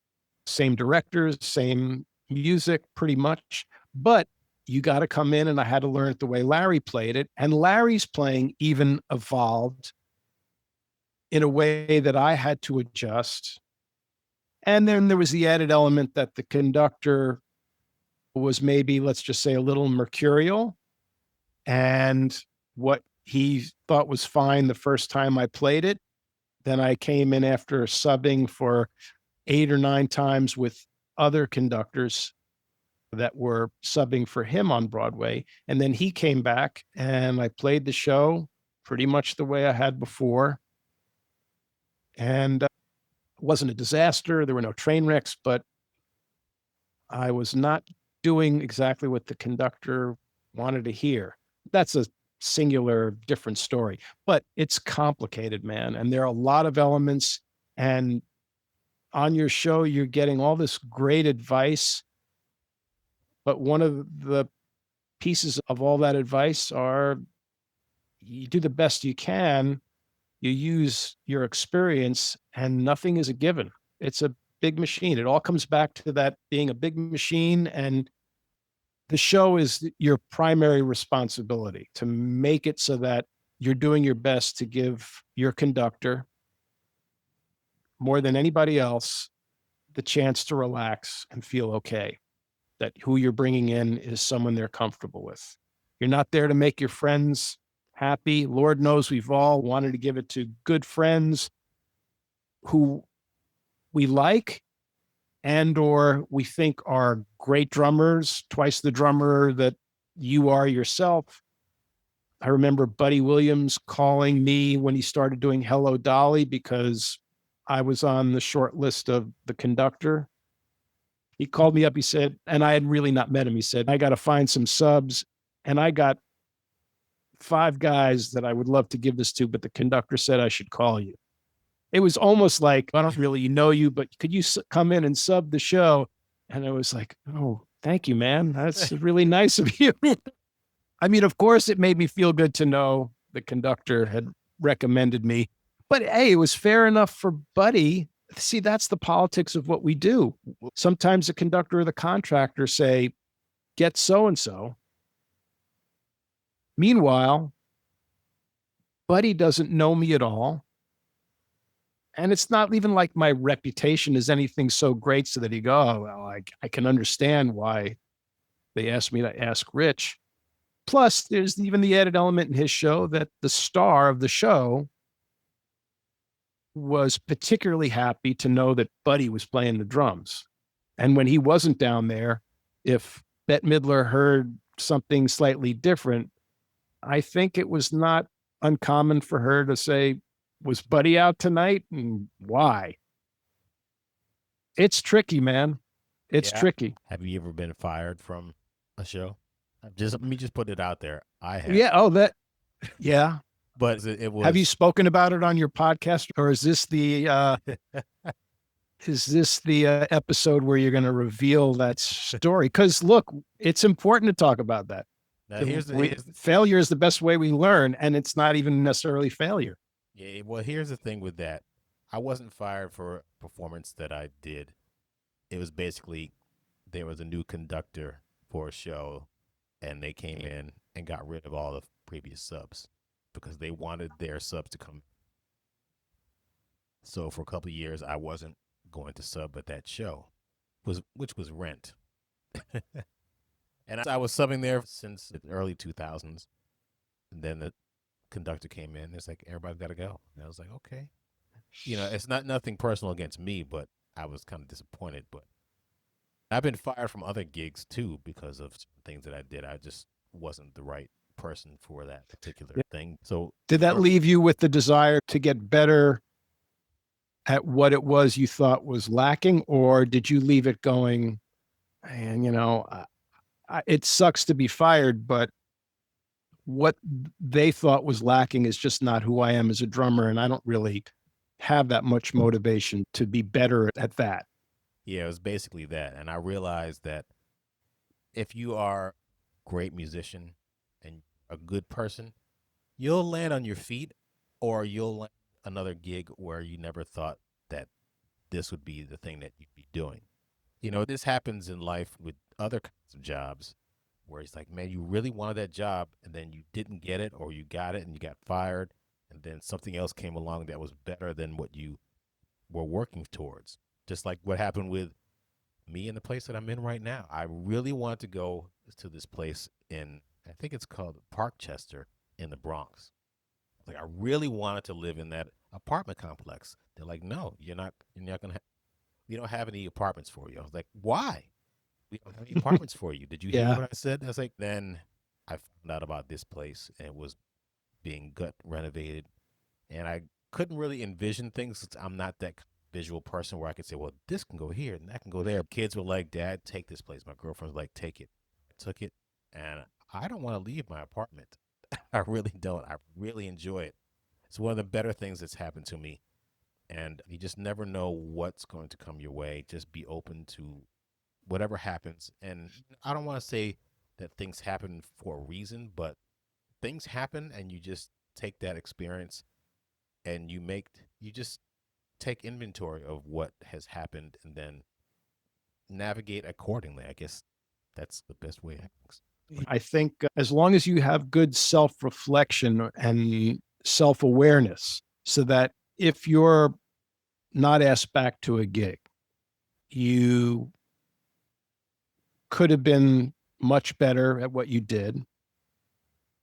Speaker 2: Same directors, same music, pretty much. But you got to come in, and I had to learn it the way Larry played it. And Larry's playing even evolved in a way that I had to adjust. And then there was the added element that the conductor was maybe, let's just say, a little mercurial. And what he thought was fine the first time I played it, then I came in after subbing for 8 or 9 times with other conductors that were subbing for him on Broadway. And then he came back and I played the show pretty much the way I had before. And it wasn't a disaster. There were no train wrecks, but I was not doing exactly what the conductor wanted to hear. That's a singular different story, but it's complicated, man. And there are a lot of elements. And on your show, you're getting all this great advice. But one of the pieces of all that advice are you do the best you can, you use your experience, and nothing is a given. It's a big machine. It all comes back to that being a big machine, and the show is your primary responsibility to make it so that you're doing your best to give your conductor, more than anybody else, the chance to relax and feel okay, that who you're bringing in is someone they're comfortable with. You're not there to make your friends happy. Lord knows we've all wanted to give it to good friends who we like and or we think are great drummers, twice the drummer that you are yourself. I remember Buddy Williams calling me when he started doing Hello Dolly because I was on the short list of the conductor. He called me up. He said, and I had really not met him. He said, I got to find some subs. And I got 5 guys that I would love to give this to, but the conductor said I should call you. It was almost like, I don't really know you, but could you come in and sub the show? And I was like, oh, thank you, man. That's really nice of you. I mean, of course, it made me feel good to know the conductor had recommended me, But hey, it was fair enough for Buddy. See, that's the politics of what we do. Sometimes the conductor or the contractor say, get so and so. Meanwhile, Buddy doesn't know me at all. And it's not even like my reputation is anything so great so that he go, oh, well, I can understand why they asked me to ask Rich. Plus, there's even the added element in his show that the star of the show was particularly happy to know that Buddy was playing the drums. And when he wasn't down there, if Bette Midler heard something slightly different, I think it was not uncommon for her to say, was Buddy out tonight and why? It's tricky, man. It's
Speaker 1: Yeah.
Speaker 2: tricky.
Speaker 1: Have you ever been fired from a show? Just let me just put it out there. I have,
Speaker 2: Yeah. Oh, that. Yeah.
Speaker 1: but it
Speaker 2: Have you
Speaker 1: was
Speaker 2: spoken about it on your podcast, or is this the episode where you're going to reveal that story? Because look, it's important to talk about that.
Speaker 1: now here's
Speaker 2: Failure is the best way we learn, and it's not even necessarily failure.
Speaker 1: yeah. Well, here's the thing with that. I wasn't fired for a performance that I did. It was basically there was a new conductor for a show, and they came in and got rid of all the previous subs because they wanted their subs to come. So for a couple of years, I wasn't going to sub at that show, which was Rent, and I was subbing there since the early 2000s. And then the conductor came in. It's like everybody's got to go, and I was like, okay, it's not nothing personal against me, but I was kind of disappointed. But I've been fired from other gigs too because of things that I did. I just wasn't the right person for that particular thing. So
Speaker 2: Did that leave you with the desire to get better at what it was you thought was lacking, or did you leave it going, and it sucks to be fired, but what they thought was lacking is just not who I am as a drummer, and I don't really have that much motivation to be better at that.
Speaker 1: yeah, it was basically that. And I realized that if you are a great musician and a good person, you'll land on your feet or you'll land another gig where you never thought that this would be the thing that you'd be doing. This happens in life with other kinds of jobs where it's like, man, you really wanted that job and then you didn't get it, or you got it and you got fired, and then something else came along that was better than what you were working towards. Just like what happened with me in the place that I'm in right now. I really wanted to go to this place in, I think it's called Parkchester in the Bronx. Like I really wanted to live in that apartment complex. They're like, no, you're not gonna, we don't have any apartments for you. I was like, why? We don't have any apartments for you. Did you hear
Speaker 2: Yeah.
Speaker 1: what I said? I was like, then I found out about this place and it was being gut renovated, and I couldn't really envision things. I'm not that visual person where I could say, well, this can go here and that can go there. Kids were like, Dad, take this place. My girlfriend was like, take it. I took it, and I don't want to leave my apartment. I really don't. I really enjoy it. It's one of the better things that's happened to me. And you just never know what's going to come your way. Just be open to whatever happens. And I don't want to say that things happen for a reason, but things happen and you just take that experience and you just take inventory of what has happened and then navigate accordingly. I guess that's the best way.
Speaker 2: I think as long as you have good self reflection and self awareness, so that if you're not asked back to a gig, you could have been much better at what you did.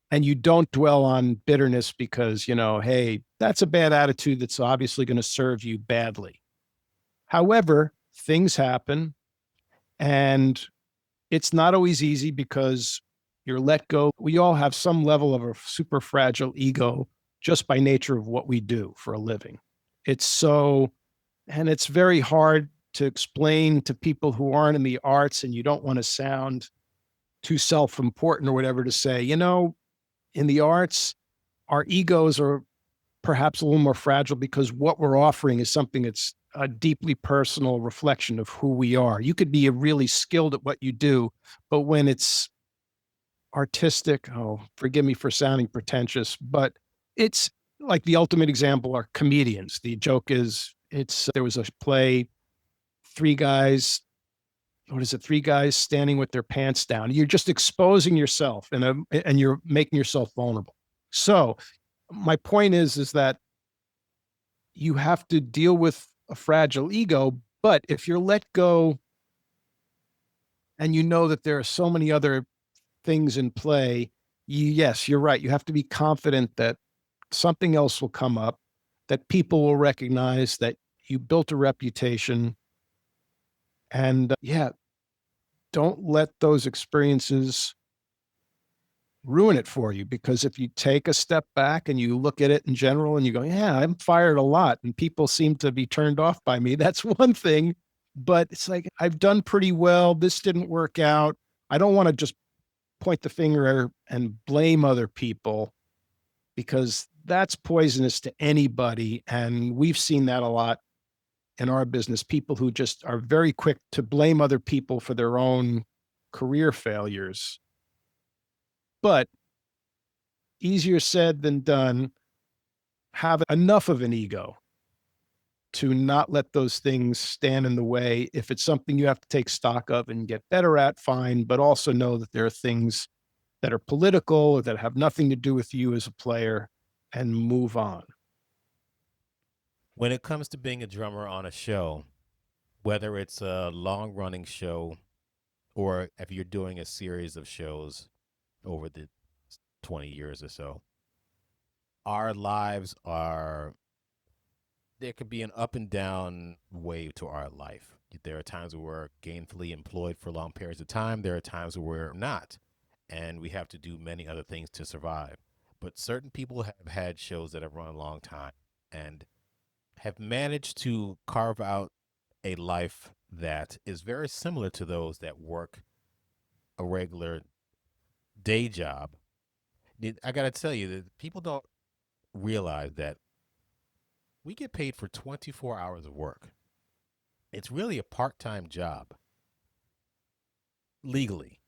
Speaker 2: And you don't dwell on bitterness because, hey, that's a bad attitude that's obviously going to serve you badly. However, things happen, and it's not always easy because you're let go. We all have some level of a super fragile ego just by nature of what we do for a living. And it's very hard to explain to people who aren't in the arts, and you don't want to sound too self important or whatever, to say, in the arts, our egos are perhaps a little more fragile because what we're offering is something that's a deeply personal reflection of who we are. You could be really skilled at what you do, but when it's artistic, oh, forgive me for sounding pretentious, but it's like the ultimate example are comedians. The joke is there was a play, three guys, what is it? Three guys standing with their pants down. You're just exposing yourself and you're making yourself vulnerable. So my point is that you have to deal with a fragile ego, but if you're let go and you know that there are so many other things in play, yes, you're right. You have to be confident that something else will come up, that people will recognize that you built a reputation. And yeah, don't let those experiences ruin it for you. Because if you take a step back and you look at it in general and you go, yeah, I'm fired a lot and people seem to be turned off by me, that's one thing. But it's like, I've done pretty well. This didn't work out. I don't want to just point the finger and blame other people because that's poisonous to anybody. And we've seen that a lot in our business, people who just are very quick to blame other people for their own career failures. But easier said than done. Have enough of an ego to not let those things stand in the way. If it's something you have to take stock of and get better at, fine, but also know that there are things that are political or that have nothing to do with you as a player and move on.
Speaker 1: When it comes to being a drummer on a show, whether it's a long running show or if you're doing a series of shows over the 20 years or so, our lives are, there could be an up and down wave to our life. There are times where we're gainfully employed for long periods of time. There are times where we're not. And we have to do many other things to survive. But certain people have had shows that have run a long time and have managed to carve out a life that is very similar to those that work a regular day job. I got to tell you that people don't realize that we get paid for 24 hours of work. It's really a part time job legally,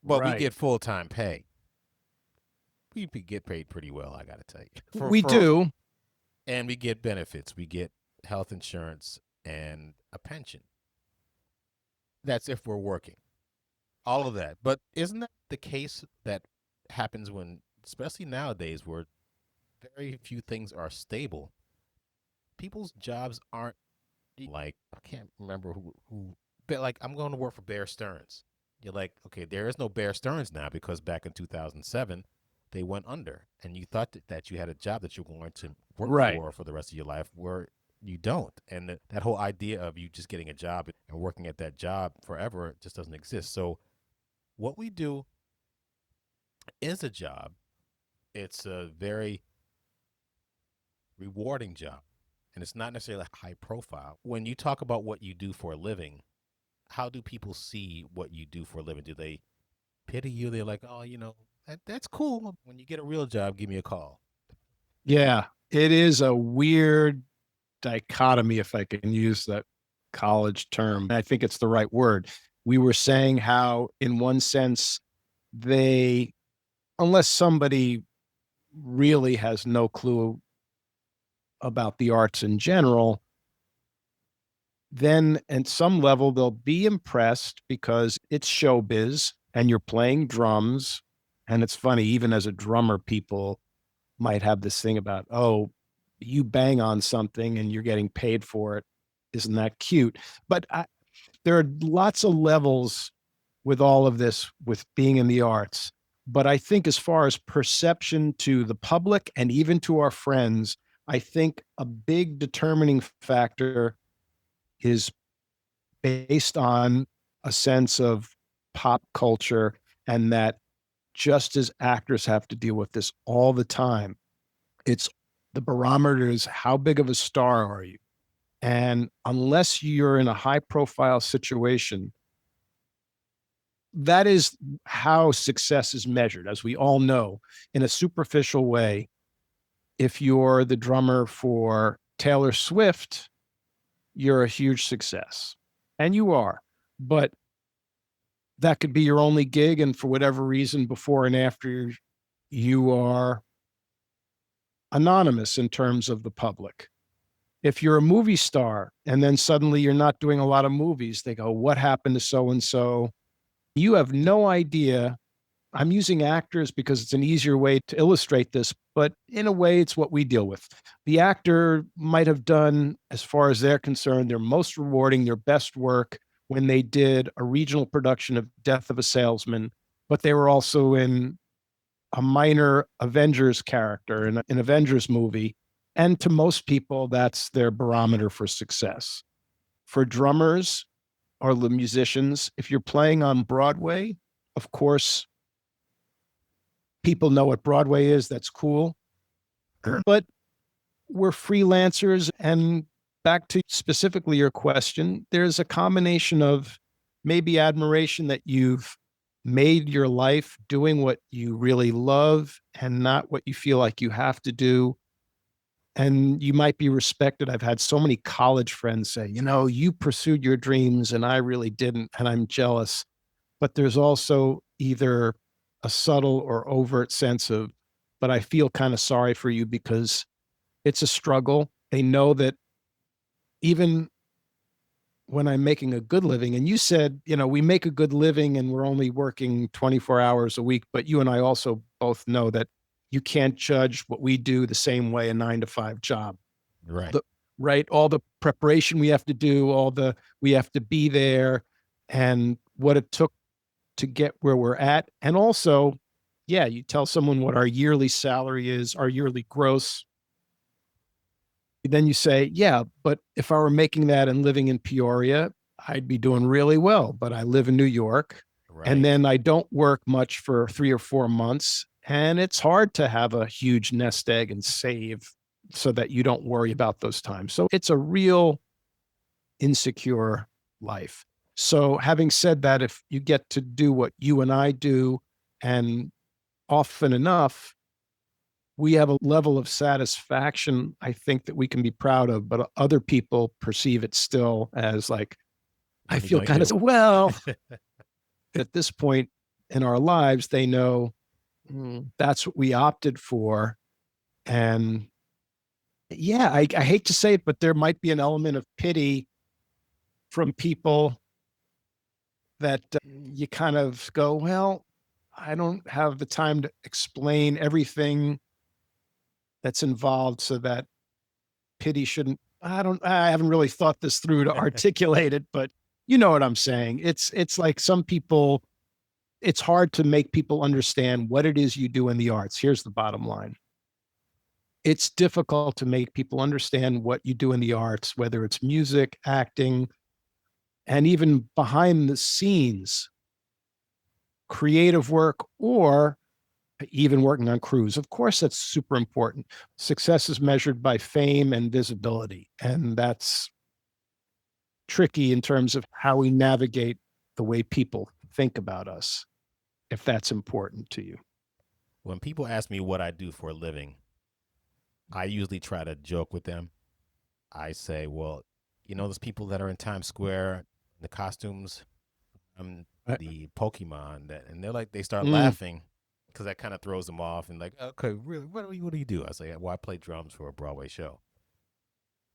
Speaker 1: but we
Speaker 2: Right.
Speaker 1: get full time pay. We get paid pretty well, I got to tell you.
Speaker 2: We do.
Speaker 1: And we get benefits. We get health insurance and a pension. That's if we're working. All of that. But isn't that the case that happens when, especially nowadays, where very few things are stable? People's jobs aren't like, I can't remember who, but like, I'm going to work for Bear Stearns. You're like, okay, there is no Bear Stearns now because back in 2007, they went under. And you thought that you had a job that you're going to work
Speaker 2: Right.
Speaker 1: for the rest of your life where you don't. And that whole idea of you just getting a job and working at that job forever just doesn't exist. So, what we do is a job. It's a very rewarding job. And it's not necessarily high profile. When you talk about what you do for a living, how do people see what you do for a living? Do they pity you? They're like, oh, that's cool. When you get a real job, give me a call.
Speaker 2: Yeah. It is a weird dichotomy, if I can use that college term. I think it's the right word. We were saying how, in one sense, they, unless somebody really has no clue about the arts in general, then at some level they'll be impressed because it's showbiz and you're playing drums. And it's funny, even as a drummer, people might have this thing about, oh, you bang on something and you're getting paid for it. Isn't that cute? But there are lots of levels with all of this, with being in the arts. But I think, as far as perception to the public and even to our friends, I think a big determining factor is based on a sense of pop culture, and that just as actors have to deal with this all the time, it's the barometer is how big of a star are you? And unless you're in a high profile situation, that is how success is measured, as we all know, in a superficial way. If you're the drummer for Taylor Swift, you're a huge success. And you are. But that could be your only gig. And for whatever reason, before and after, you are anonymous in terms of the public. If you're a movie star and then suddenly you're not doing a lot of movies, they go, "What happened to so and so?" You have no idea. I'm using actors because it's an easier way to illustrate this, but in a way, it's what we deal with. The actor might have done, as far as they're concerned, their most rewarding, their best work when they did a regional production of Death of a Salesman, but they were also in a minor Avengers character in an Avengers movie. And to most people, that's their barometer for success. For drummers or the musicians, if you're playing on Broadway, of course, people know what Broadway is. That's cool. But we're freelancers. And back to specifically your question, there's a combination of maybe admiration that you've made your life doing what you really love and not what you feel like you have to do. And you might be respected. I've had so many college friends say, you pursued your dreams and I really didn't. And I'm jealous. But there's also either a subtle or overt sense of, but I feel kind of sorry for you because it's a struggle. They know that even when I'm making a good living, and you said, we make a good living and we're only working 24 hours a week, but you and I also both know that you can't judge what we do the same way a 9 to 5 job.
Speaker 1: Right.
Speaker 2: Right. All the preparation we have to do, we have to be there and what it took to get where we're at. And also, yeah, you tell someone what our yearly salary is, our yearly gross. Then you say, yeah, but if I were making that and living in Peoria, I'd be doing really well. But I live in New York. And
Speaker 1: Right.
Speaker 2: then I don't work much for 3 or 4 months. And it's hard to have a huge nest egg and save so that you don't worry about those times. So it's a real insecure life. So, having said that, if you get to do what you and I do, and often enough, we have a level of satisfaction, I think, that we can be proud of, but other people perceive it still as like, I
Speaker 1: What are you
Speaker 2: feel
Speaker 1: going
Speaker 2: kind of,
Speaker 1: to
Speaker 2: well,
Speaker 1: do?
Speaker 2: at this point in our lives, they know that's what we opted for. And yeah, I hate to say it, but there might be an element of pity from people that you kind of go, well, I don't have the time to explain everything that's involved so that pity shouldn't. I haven't really thought this through to articulate it, but you know what I'm saying. It's like some people, it's hard to make people understand what it is you do in the arts. Here's the bottom line. It's difficult to make people understand what you do in the arts, whether it's music, acting, and even behind the scenes creative work or even working on crews. Of course, that's super important. Success is measured by fame and visibility, and that's tricky in terms of how we navigate the way people think about us, if that's important to you.
Speaker 1: When people ask me what I do for a living, I usually try to joke with them. I say, well, those people that are in Times Square, the costumes, the Pokemon, and they're like, they start
Speaker 2: Mm,
Speaker 1: laughing because that kind of throws them off and like, okay, really, what do you do? I say, well, I play drums for a Broadway show.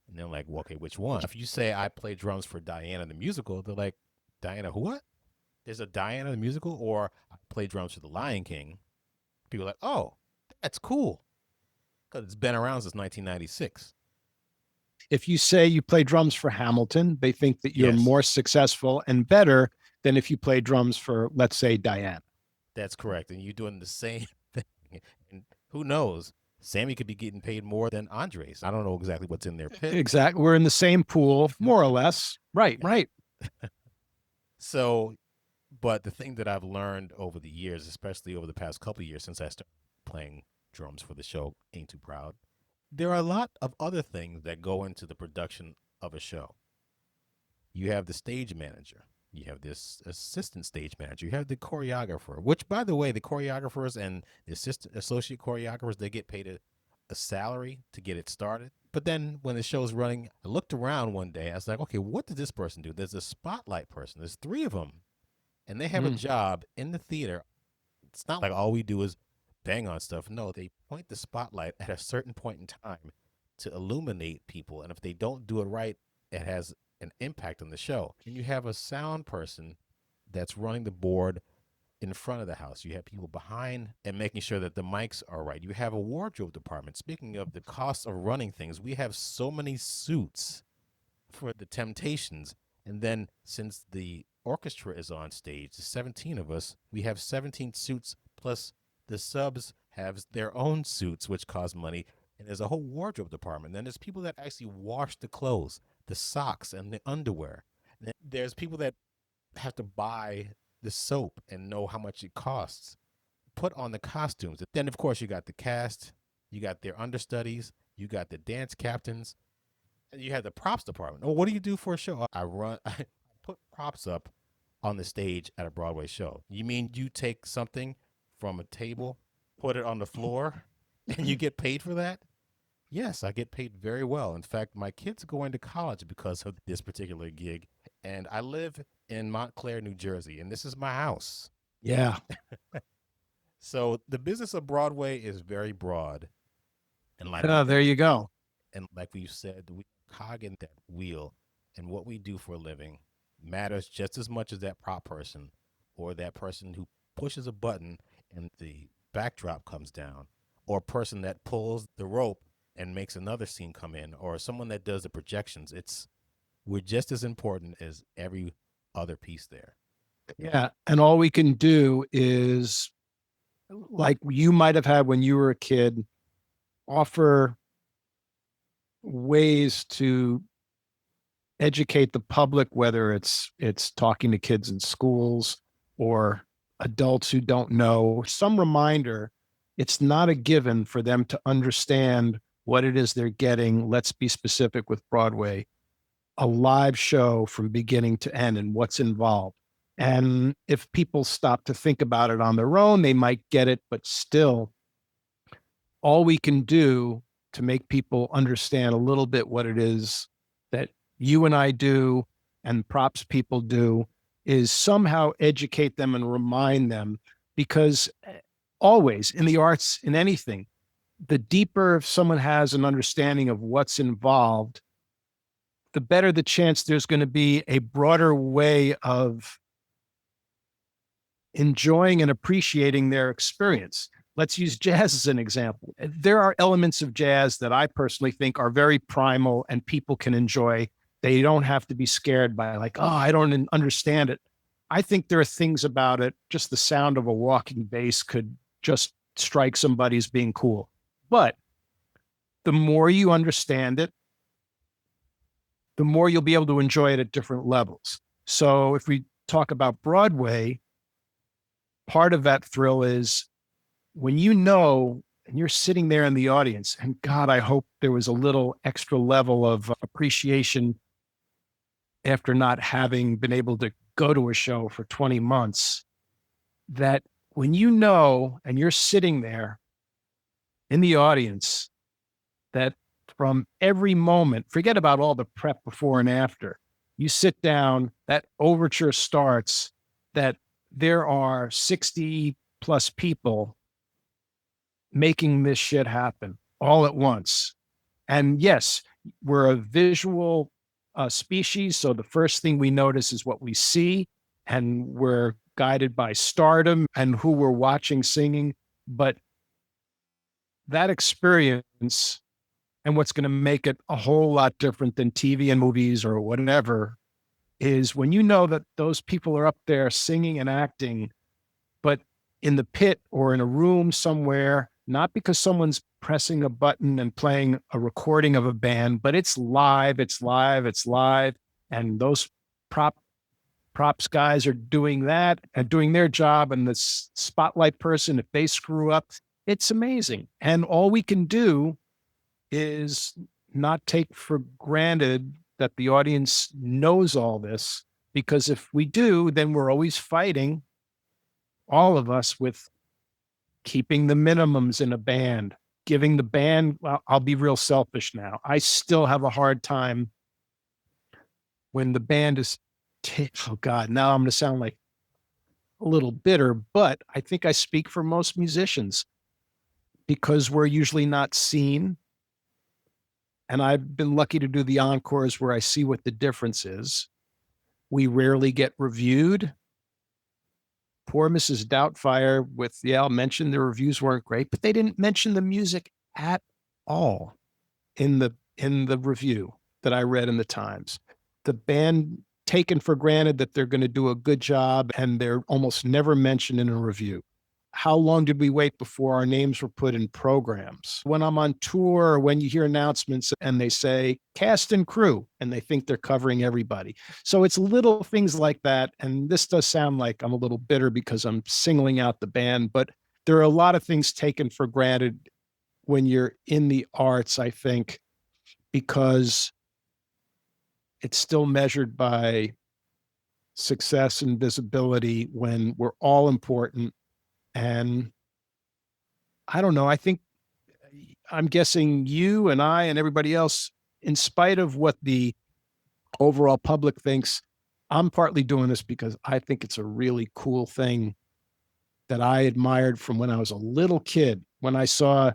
Speaker 1: And they're like, well, okay, which one? If you say I play drums for Diana the musical, they're like, Diana, who what? There's a Diana the musical, or I play drums for the Lion King. People are like, oh, that's cool because it's been around since 1996.
Speaker 2: if you say you play drums for Hamilton, they think that you're
Speaker 1: Yes,
Speaker 2: more successful and better than if you play drums for, let's say, Diane.
Speaker 1: that's correct. And you're doing the same thing. And who knows? Sammy could be getting paid more than Andres. I don't know exactly what's in their pit.
Speaker 2: Exactly. We're in the same pool, more or less. Right, right.
Speaker 1: So, but the thing that I've learned over the years, especially over the past couple of years since I started playing drums for the show Ain't Too Proud, there are a lot of other things that go into the production of a show. You have the stage manager, you have this assistant stage manager, you have the choreographer, which, by the way, the choreographers and the associate choreographers, they get paid a salary to get it started. But then when the show's running, I looked around one day. I was like, okay, what did this person do? There's a spotlight person. There's three of them, and they have a
Speaker 2: Mm.
Speaker 1: job in the theater. It's not like all we do is bang on stuff. No, they point the spotlight at a certain point in time to illuminate people. And if they don't do it right, it has an impact on the show. And you have a sound person that's running the board in front of the house. You have people behind and making sure that the mics are right. You have a wardrobe department. Speaking of the cost of running things, we have so many suits for the Temptations. And then since the orchestra is on stage, the 17 of us, we have 17 suits plus the subs have their own suits, which cost money. And there's a whole wardrobe department. Then there's people that actually wash the clothes, the socks, and the underwear. And then there's people that have to buy the soap and know how much it costs, put on the costumes. Then, of course, you got the cast, you got their understudies, you got the dance captains, and you have the props department. Oh, what do you do for a show? I put props up on the stage at a Broadway show. You mean you take something from a table, put it on the floor, and you get paid for that? Yes, I get paid very well. In fact, my kids are going to college because of this particular gig. And I live in Montclair, New Jersey, and this is my house.
Speaker 2: Yeah.
Speaker 1: So the business of Broadway is very broad. And like
Speaker 2: Oh, there you go.
Speaker 1: and like we've said, we cog in that wheel, and what we do for a living matters just as much as that prop person or that person who pushes a button and the backdrop comes down, or a person that pulls the rope and makes another scene come in, or someone that does the projections. It's We're just as important as every other piece there.
Speaker 2: Yeah. And all we can do is, like you might have had when you were a kid, offer ways to educate the public, whether it's talking to kids in schools or adults who don't know, some reminder. It's not a given for them to understand what it is they're getting. Let's be specific with Broadway, a live show from beginning to end and what's involved. And if people stop to think about it on their own, they might get it, but still, all we can do to make people understand a little bit what it is that you and I do and props people do is somehow educate them and remind them, because always in the arts, in anything, the deeper someone has an understanding of what's involved, the better the chance there's going to be a broader way of enjoying and appreciating their experience. Let's use jazz as an example. There are elements of jazz that I personally think are very primal and people can enjoy. They don't have to be scared by, like, oh, I don't understand it. I think there are things about it, just the sound of a walking bass could just strike somebody as being cool. But the more you understand it, the more you'll be able to enjoy it at different levels. So if we talk about Broadway, part of that thrill is when you know and you're sitting there in the audience, and God, I hope there was a little extra level of appreciation after not having been able to go to a show for 20 months, that when you know and you're sitting there in the audience, that from every moment, forget about all the prep before and after, you sit down, that overture starts, that there are 60 plus people making this shit happen all at once. And yes, we're a visual species. So the first thing we notice is what we see, and we're guided by stardom and who we're watching singing. But that experience and what's going to make it a whole lot different than TV and movies or whatever is when you know that those people are up there singing and acting, but in the pit or in a room somewhere, not because someone's pressing a button and playing a recording of a band, but it's live, it's live, it's live. And those props guys are doing that and doing their job. And the spotlight person, if they screw up, it's amazing. And all we can do is not take for granted that the audience knows all this, because if we do, then we're always fighting, all of us, with keeping the minimums in a band, giving the band, well, I'll be real selfish now. I still have a hard time when the band is, oh God, now I'm going to sound like a little bitter, but I think I speak for most musicians. because we're usually not seen. And I've been lucky to do the encores where I see what the difference is. We rarely get reviewed. Poor Mrs. Doubtfire with Yale mentioned the reviews weren't great, but they didn't mention the music at all in the review that I read in the Times. The band taken for granted that they're going to do a good job, and they're almost never mentioned in a review. How long did we wait before our names were put in programs? When I'm on tour, or when you hear announcements and they say cast and crew, and they think they're covering everybody. So it's little things like that. And this does sound like I'm a little bitter because I'm singling out the band, but there are a lot of things taken for granted when you're in the arts, I think, because it's still measured by success and visibility when we're all important. And I don't know, I think I'm guessing you and I and everybody else, in spite of what the overall public thinks, I'm partly doing this because I think it's a really cool thing that I admired from when I was a little kid. When I saw,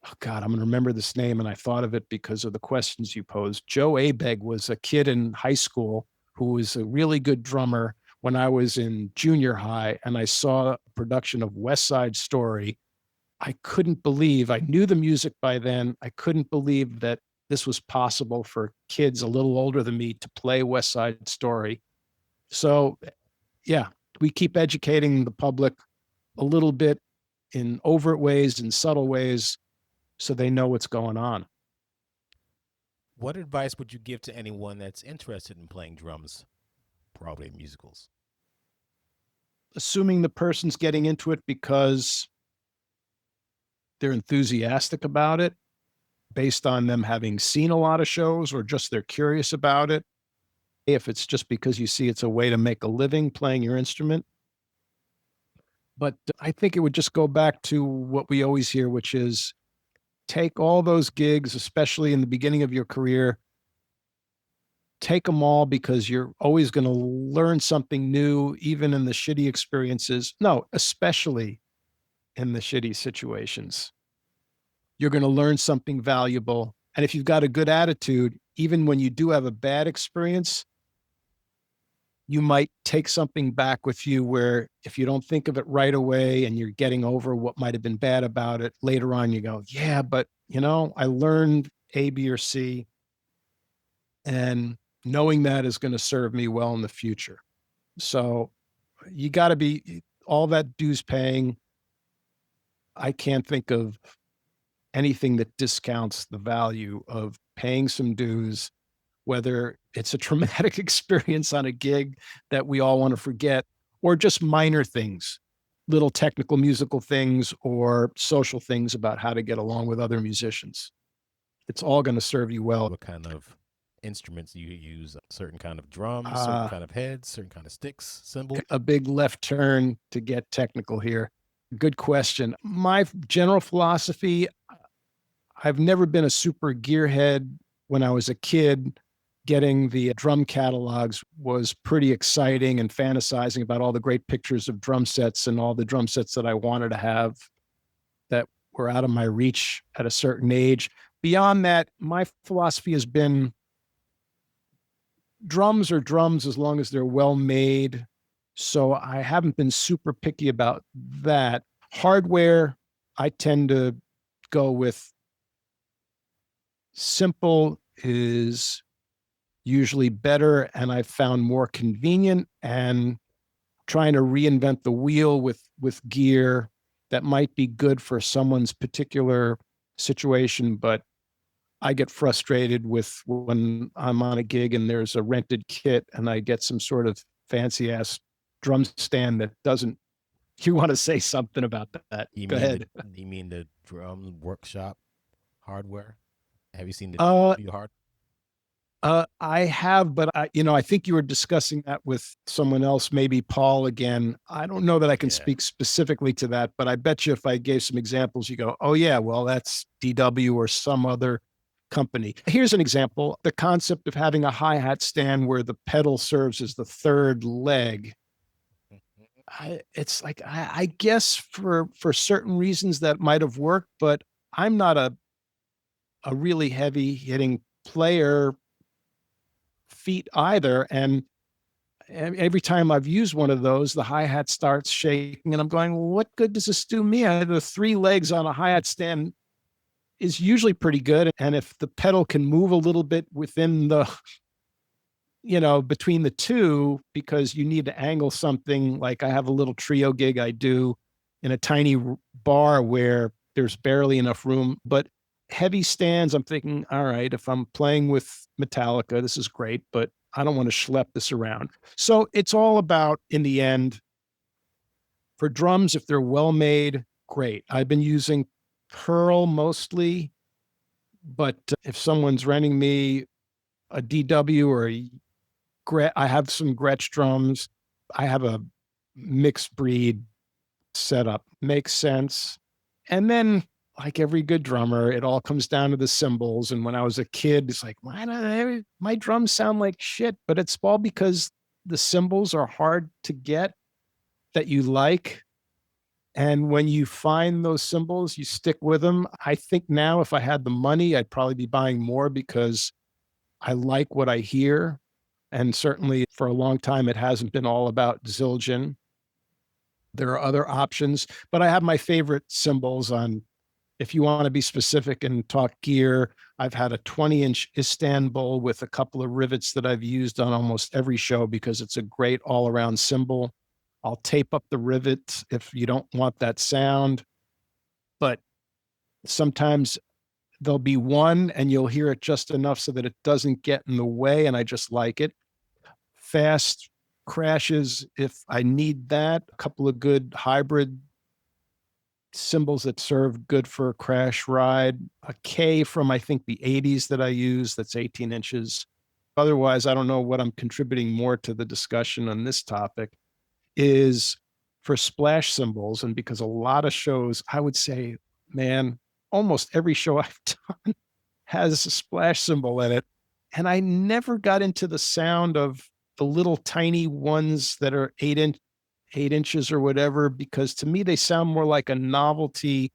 Speaker 2: oh God, I'm going to remember this name, and I thought of it because of the questions you posed. Joe Abeg was a kid in high school who was a really good drummer when I was in junior high, and I saw a production of West Side Story. I couldn't believe, I knew the music by then. I couldn't believe that this was possible for kids a little older than me to play West Side Story. So, yeah, we keep educating the public a little bit in overt ways and subtle ways so they know what's going on.
Speaker 1: What advice would you give to anyone that's interested in playing drums, Broadway musicals?
Speaker 2: Assuming the person's getting into it because they're enthusiastic about it, based on them having seen a lot of shows or just they're curious about it. If it's just because you see it's a way to make a living playing your instrument. But I think it would just go back to what we always hear, which is take all those gigs, especially in the beginning of your career, take them all because you're always going to learn something new, even in the shitty experiences. No, especially in the shitty situations. You're going to learn something valuable. And if you've got a good attitude, even when you do have a bad experience, you might take something back with you where if you don't think of it right away and you're getting over what might have been bad about it, later on you go, yeah, but I learned A, B, or C. And knowing that is going to serve me well in the future. So you got to be all that dues paying. I can't think of anything that discounts the value of paying some dues, whether it's a traumatic experience on a gig that we all want to forget, or just minor things, little technical musical things or social things about how to get along with other musicians. It's all going to serve you well.
Speaker 1: What kind of instruments do you use? Certain kind of drums, certain
Speaker 2: Uh,
Speaker 1: kind of heads, certain kind of sticks, cymbals?
Speaker 2: a big left turn to get technical here. Good question. My general philosophy, I've never been a super gearhead. When I was a kid, getting the drum catalogs was pretty exciting and fantasizing about all the great pictures of drum sets and all the drum sets that I wanted to have that were out of my reach at a certain age. Beyond that, my philosophy has been drums are drums as long as they're well made. So I haven't been super picky about that. Hardware, I tend to go with simple is usually better and I've found more convenient, and trying to reinvent the wheel with gear that might be good for someone's particular situation, but I get frustrated with when I'm on a gig and there's a rented kit and I get some sort of fancy ass drum stand that doesn't. You want to say something about that?
Speaker 1: You
Speaker 2: Go
Speaker 1: mean the
Speaker 2: ahead.
Speaker 1: you mean the drum workshop hardware? Have you seen the
Speaker 2: Uh,
Speaker 1: DW hard?
Speaker 2: I have, but I think you were discussing that with someone else, maybe Paul again. I don't know that I can
Speaker 1: Yeah.
Speaker 2: speak specifically to that, but I bet you if I gave some examples, you go, oh, yeah, well, that's DW or some other company. Here's an example: the concept of having a hi hat stand where the pedal serves as the third leg. it's like I guess for certain reasons that might have worked, but I'm not a really heavy hitting player feat either. And every time I've used one of those, the hi hat starts shaking, and I'm going, well, what good does this do me? The three legs on a hi hat stand is usually pretty good. And if the pedal can move a little bit within the, between the two, because you need to angle something, like I have a little trio gig I do in a tiny bar where there's barely enough room, but heavy stands, I'm thinking, all right, if I'm playing with Metallica, this is great, but I don't want to schlep this around. So it's all about, in the end, for drums, if they're well made, great. I've been using Pearl mostly, but if someone's renting me a DW or I have some Gretsch drums. I have a mixed breed setup. Makes sense. And then, like every good drummer, it all comes down to the cymbals. And when I was a kid, it's like, why don't my drums sound like shit? But it's all because the cymbals are hard to get that you like. And when you find those cymbals, you stick with them. I think now, if I had the money, I'd probably be buying more because I like what I hear. And certainly for a long time, it hasn't been all about Zildjian. There are other options, but I have my favorite cymbals on. If you want to be specific and talk gear, I've had a 20-inch Istanbul with a couple of rivets that I've used on almost every show because it's a great all around cymbal. I'll tape up the rivets if you don't want that sound, but sometimes there'll be one and you'll hear it just enough so that it doesn't get in the way. And I just like it. Fast crashes, if I need that, a couple of good hybrid cymbals that serve good for a crash ride, a K from I think the 80s that I use that's 18 inches. Otherwise, I don't know what I'm contributing more to the discussion on this topic is for splash cymbals. And because a lot of shows, I would say, man, almost every show I've done has a splash cymbal in it. And I never got into the sound of the little tiny ones that are 8 inches or whatever, because to me, they sound more like a novelty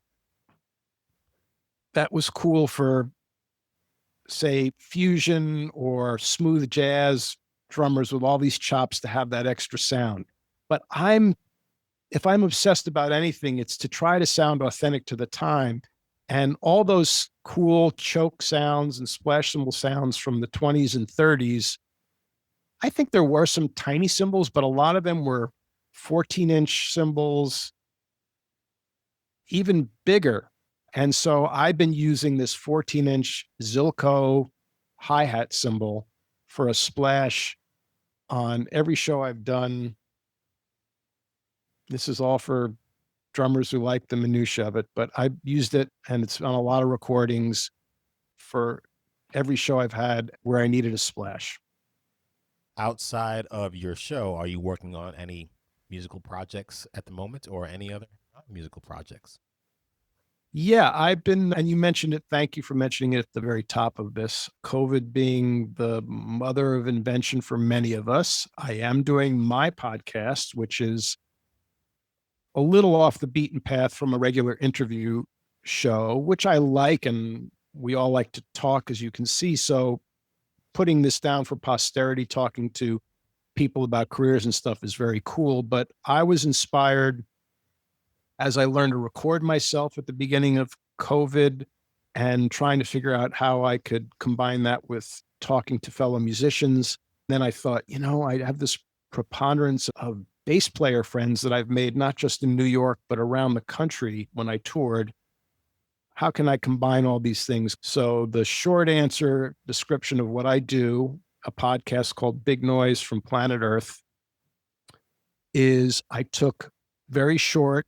Speaker 2: that was cool for, say, fusion or smooth jazz drummers with all these chops to have that extra sound. But if I'm obsessed about anything, it's to try to sound authentic to the time. And all those cool choke sounds and splash cymbal sounds from the 20s and 30s, I think there were some tiny cymbals, but a lot of them were 14-inch cymbals, even bigger. And so I've been using this 14-inch Zilco hi-hat cymbal for a splash on every show I've done. This is all for drummers who like the minutia of it, but I've used it and it's on a lot of recordings for every show I've had where I needed a splash.
Speaker 1: Outside of your show, are you working on any musical projects at the moment or any other musical projects?
Speaker 2: Yeah, I've been, and you mentioned it. Thank you for mentioning it at the very top of this. COVID being the mother of invention for many of us, I am doing my podcast, which is a little off the beaten path from a regular interview show, which I like. And we all like to talk, as you can see. So putting this down for posterity, talking to people about careers and stuff is very cool. But I was inspired as I learned to record myself at the beginning of COVID and trying to figure out how I could combine that with talking to fellow musicians. Then I thought, I have this preponderance of bass player friends that I've made, not just in New York, but around the country when I toured. How can I combine all these things? So the short answer description of what I do, a podcast called Big Noise from Planet Earth, is I took very short,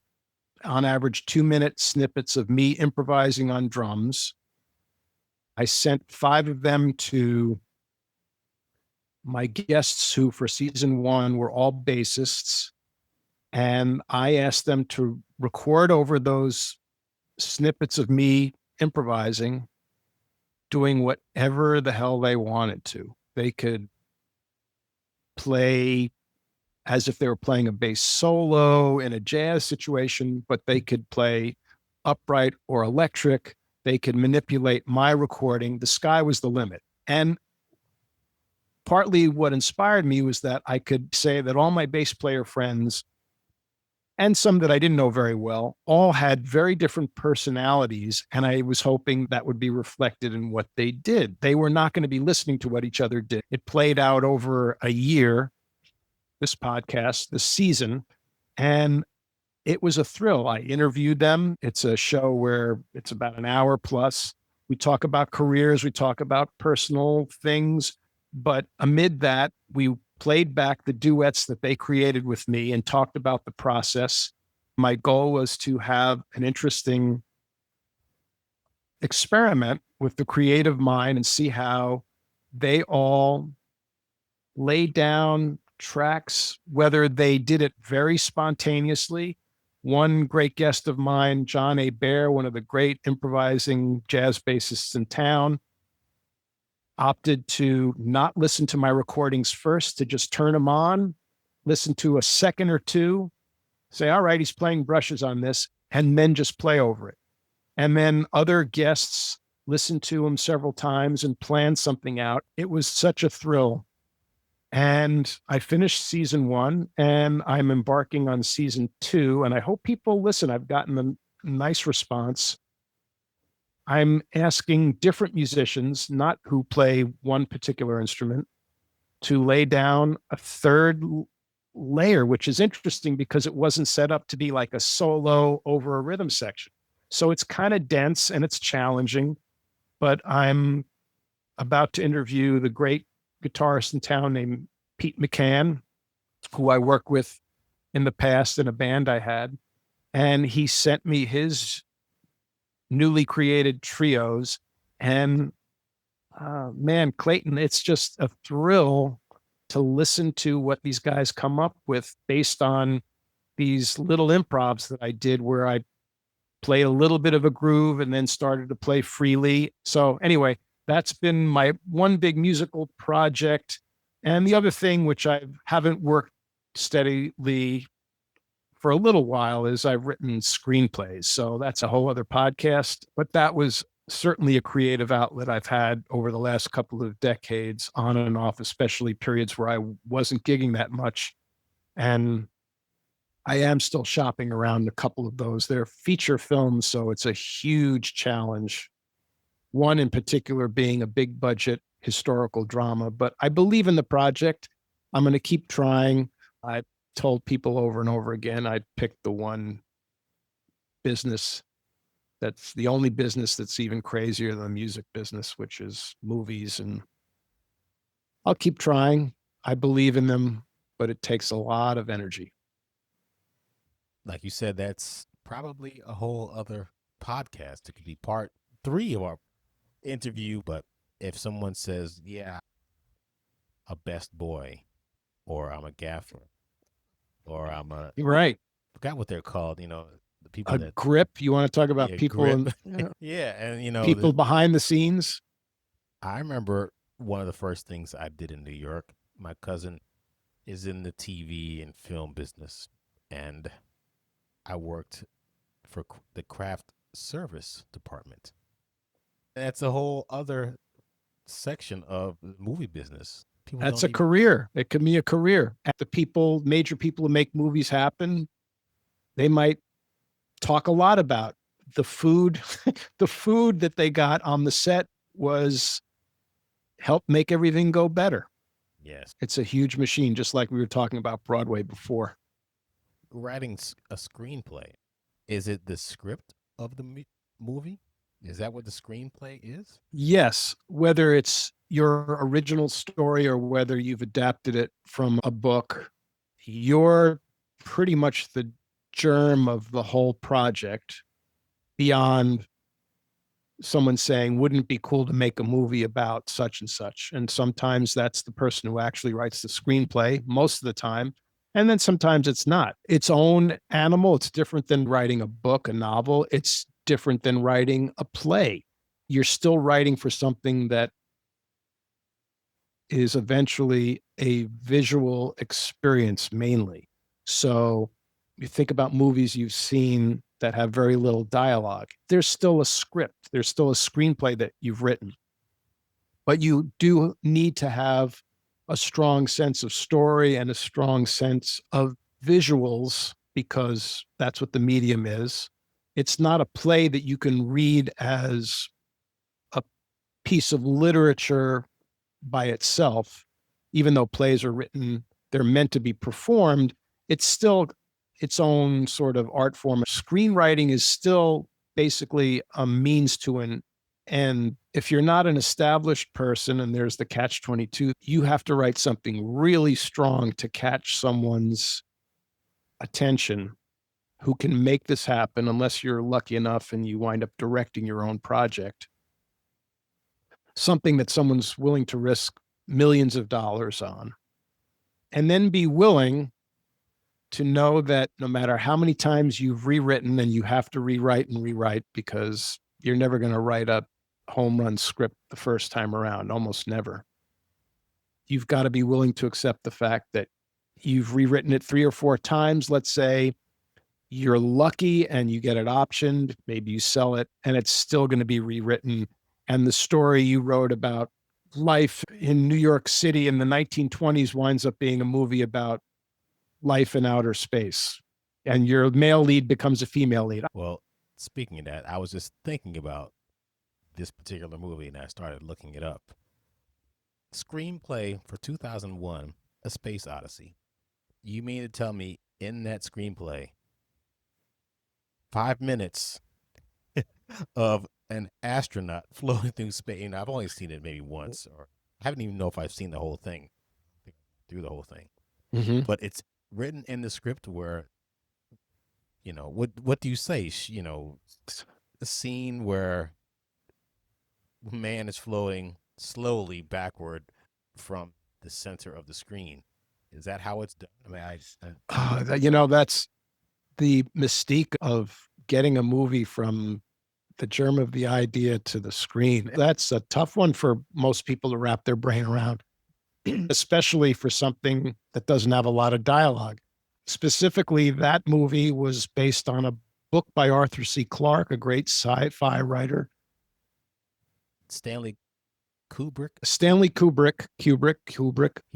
Speaker 2: on average 2-minute snippets of me improvising on drums. I sent 5 of them to my guests who for season 1 were all bassists. And I asked them to record over those snippets of me improvising, doing whatever the hell they wanted to. They could play as if they were playing a bass solo in a jazz situation, but they could play upright or electric. They could manipulate my recording. The sky was the limit. And partly what inspired me was that I could say that all my bass player friends and some that I didn't know very well all had very different personalities. And I was hoping that would be reflected in what they did. They were not going to be listening to what each other did. It played out over a year, this podcast, this season. And it was a thrill. I interviewed them. It's a show where it's about an hour plus. We talk about careers, we talk about personal things. But amid that, we played back the duets that they created with me and talked about the process. My goal was to have an interesting experiment with the creative mind and see how they all laid down tracks, whether they did it very spontaneously. One great guest of mine, John A. Baer, one of the great improvising jazz bassists in town, opted to not listen to my recordings first, to just turn them on, listen to a second or two, say, all right, he's playing brushes on this, and then just play over it. And then other guests listened to him several times and planned something out. It was such a thrill. And I finished season one and I'm embarking on season two. And I hope people listen. I've gotten a nice response. I'm asking different musicians, not who play one particular instrument, to lay down a third layer, which is interesting because it wasn't set up to be like a solo over a rhythm section. So it's kind of dense and it's challenging, but I'm about to interview the great guitarist in town named Pete McCann, who I worked with in the past in a band I had. And he sent me his newly created trios. And man, Clayton, it's just a thrill to listen to what these guys come up with based on these little improvs that I did where I played a little bit of a groove and then started to play freely. So anyway, that's been my one big musical project. And the other thing, which I haven't worked steadily for a little while, is I've written screenplays. So that's a whole other podcast. But that was certainly a creative outlet I've had over the last couple of decades, on and off, especially periods where I wasn't gigging that much. And I am still shopping around a couple of those. They're feature films, so it's a huge challenge. One in particular being a big budget historical drama, but I believe in the project. I'm going to keep trying. I told people over and over again, I picked the one business that's the only business that's even crazier than the music business, which is movies. And I'll keep trying. I believe in them, but it takes a lot of energy.
Speaker 1: Like you said, that's probably a whole other podcast. It could be part three of our interview. But if someone says, yeah, a best boy, or I'm a gaffer, or I'm a,
Speaker 2: Right.
Speaker 1: forgot what they're called, the people
Speaker 2: A
Speaker 1: that,
Speaker 2: grip. You want to talk about
Speaker 1: yeah,
Speaker 2: people
Speaker 1: grip.
Speaker 2: and
Speaker 1: Yeah. And,
Speaker 2: people behind the scenes?
Speaker 1: I remember one of the first things I did in New York. My cousin is in the TV and film business, and I worked for the craft service department. That's a whole other section of the movie business. People
Speaker 2: That's
Speaker 1: don't
Speaker 2: a
Speaker 1: even.
Speaker 2: career. It can be a career. The people, major people who make movies happen, they might talk a lot about the food. The food that they got on the set was helped make everything go better.
Speaker 1: Yes.
Speaker 2: It's a huge machine, just like we were talking about Broadway before.
Speaker 1: Writing a screenplay. Is it the script of the movie? Is that what the screenplay is?
Speaker 2: Yes, whether it's your original story or whether you've adapted it from a book, you're pretty much the germ of the whole project, beyond someone saying, wouldn't it be cool to make a movie about such and such? And sometimes that's the person who actually writes the screenplay most of the time. And then sometimes it's not its own animal. It's different than writing a book, a novel. It's different than writing a play. You're still writing for something that is eventually a visual experience mainly. So you think about movies you've seen that have very little dialogue. There's still a script, there's still a screenplay that you've written, but you do need to have a strong sense of story and a strong sense of visuals because that's what the medium is. It's not a play that you can read as a piece of literature by itself, even though plays are written, they're meant to be performed. It's still its own sort of art form. Screenwriting is still basically a means to an end. If you're not an established person, and there's the catch 22, you have to write something really strong to catch someone's attention who can make this happen, unless you're lucky enough and you wind up directing your own project. Something that someone's willing to risk millions of dollars on, and then be willing to know that no matter how many times you've rewritten, and you have to rewrite and rewrite because you're never going to write a home run script the first time around, almost never. You've got to be willing to accept the fact that you've rewritten it 3 or 4 times. Let's say you're lucky and you get it optioned, maybe you sell it, and it's still going to be rewritten. And the story you wrote about life in New York City in the 1920s winds up being a movie about life in outer space. And your male lead becomes a female lead.
Speaker 1: Well, speaking of that, I was just thinking about this particular movie and I started looking it up. Screenplay for 2001, A Space Odyssey. You mean to tell me in that screenplay, 5 minutes of an astronaut floating through space? And I've only seen it maybe once, or I haven't even know if I've seen the whole thing, through the whole thing.
Speaker 2: Mm-hmm.
Speaker 1: But it's written in the script where, what do you say? A scene where man is flowing slowly backward from the center of the screen. Is that how it's done? I mean,
Speaker 2: That's the mystique of getting a movie from the germ of the idea to the screen. That's a tough one for most people to wrap their brain around, especially for something that doesn't have a lot of dialogue. Specifically, that movie was based on a book by Arthur C. Clarke, a great sci-fi writer.
Speaker 1: Stanley Kubrick.
Speaker 2: Stanley Kubrick.
Speaker 1: He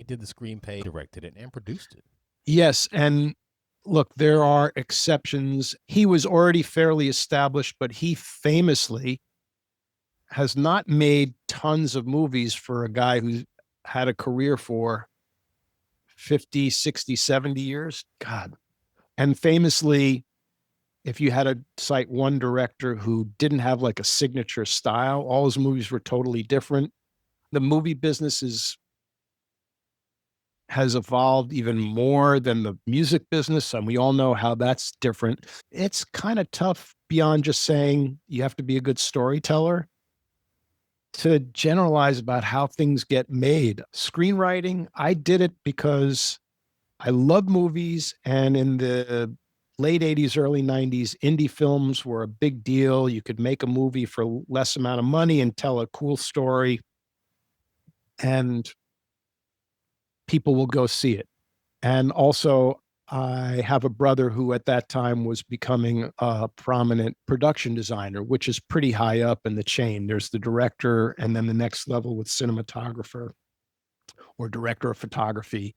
Speaker 1: did the screenplay, directed it, and produced it.
Speaker 2: Yes, and look, there are exceptions. He was already fairly established, but he famously has not made tons of movies for a guy who had a career for 50, 60, 70 years. God. And famously, if you had to cite one director who didn't have like a signature style, all his movies were totally different. The movie business has evolved even more than the music business, and we all know how that's different. It's kind of tough beyond just saying you have to be a good storyteller to generalize about how things get made. Screenwriting, I did it because I love movies, and in the late 80s, early 90s, indie films were a big deal. You could make a movie for less amount of money and tell a cool story, and people will go see it. And also, I have a brother who at that time was becoming a prominent production designer, which is pretty high up in the chain. There's the director, and then the next level with cinematographer or director of photography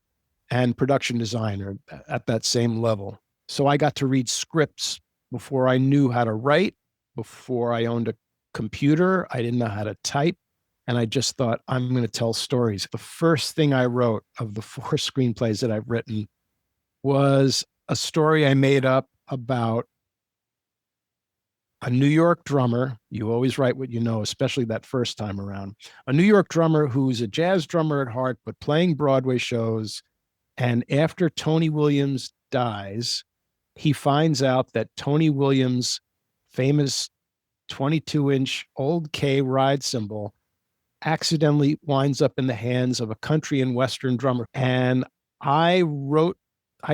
Speaker 2: and production designer at that same level. So I got to read scripts before I knew how to write, before I owned a computer. I didn't know how to type. And I just thought, I'm going to tell stories. The first thing I wrote of the 4 screenplays that I've written was a story I made up about a New York drummer. You always write what you know, especially that first time around. A New York drummer who's a jazz drummer at heart, but playing Broadway shows. And after Tony Williams dies, he finds out that Tony Williams' famous 22-inch old K ride cymbal accidentally winds up in the hands of a country and Western drummer. And I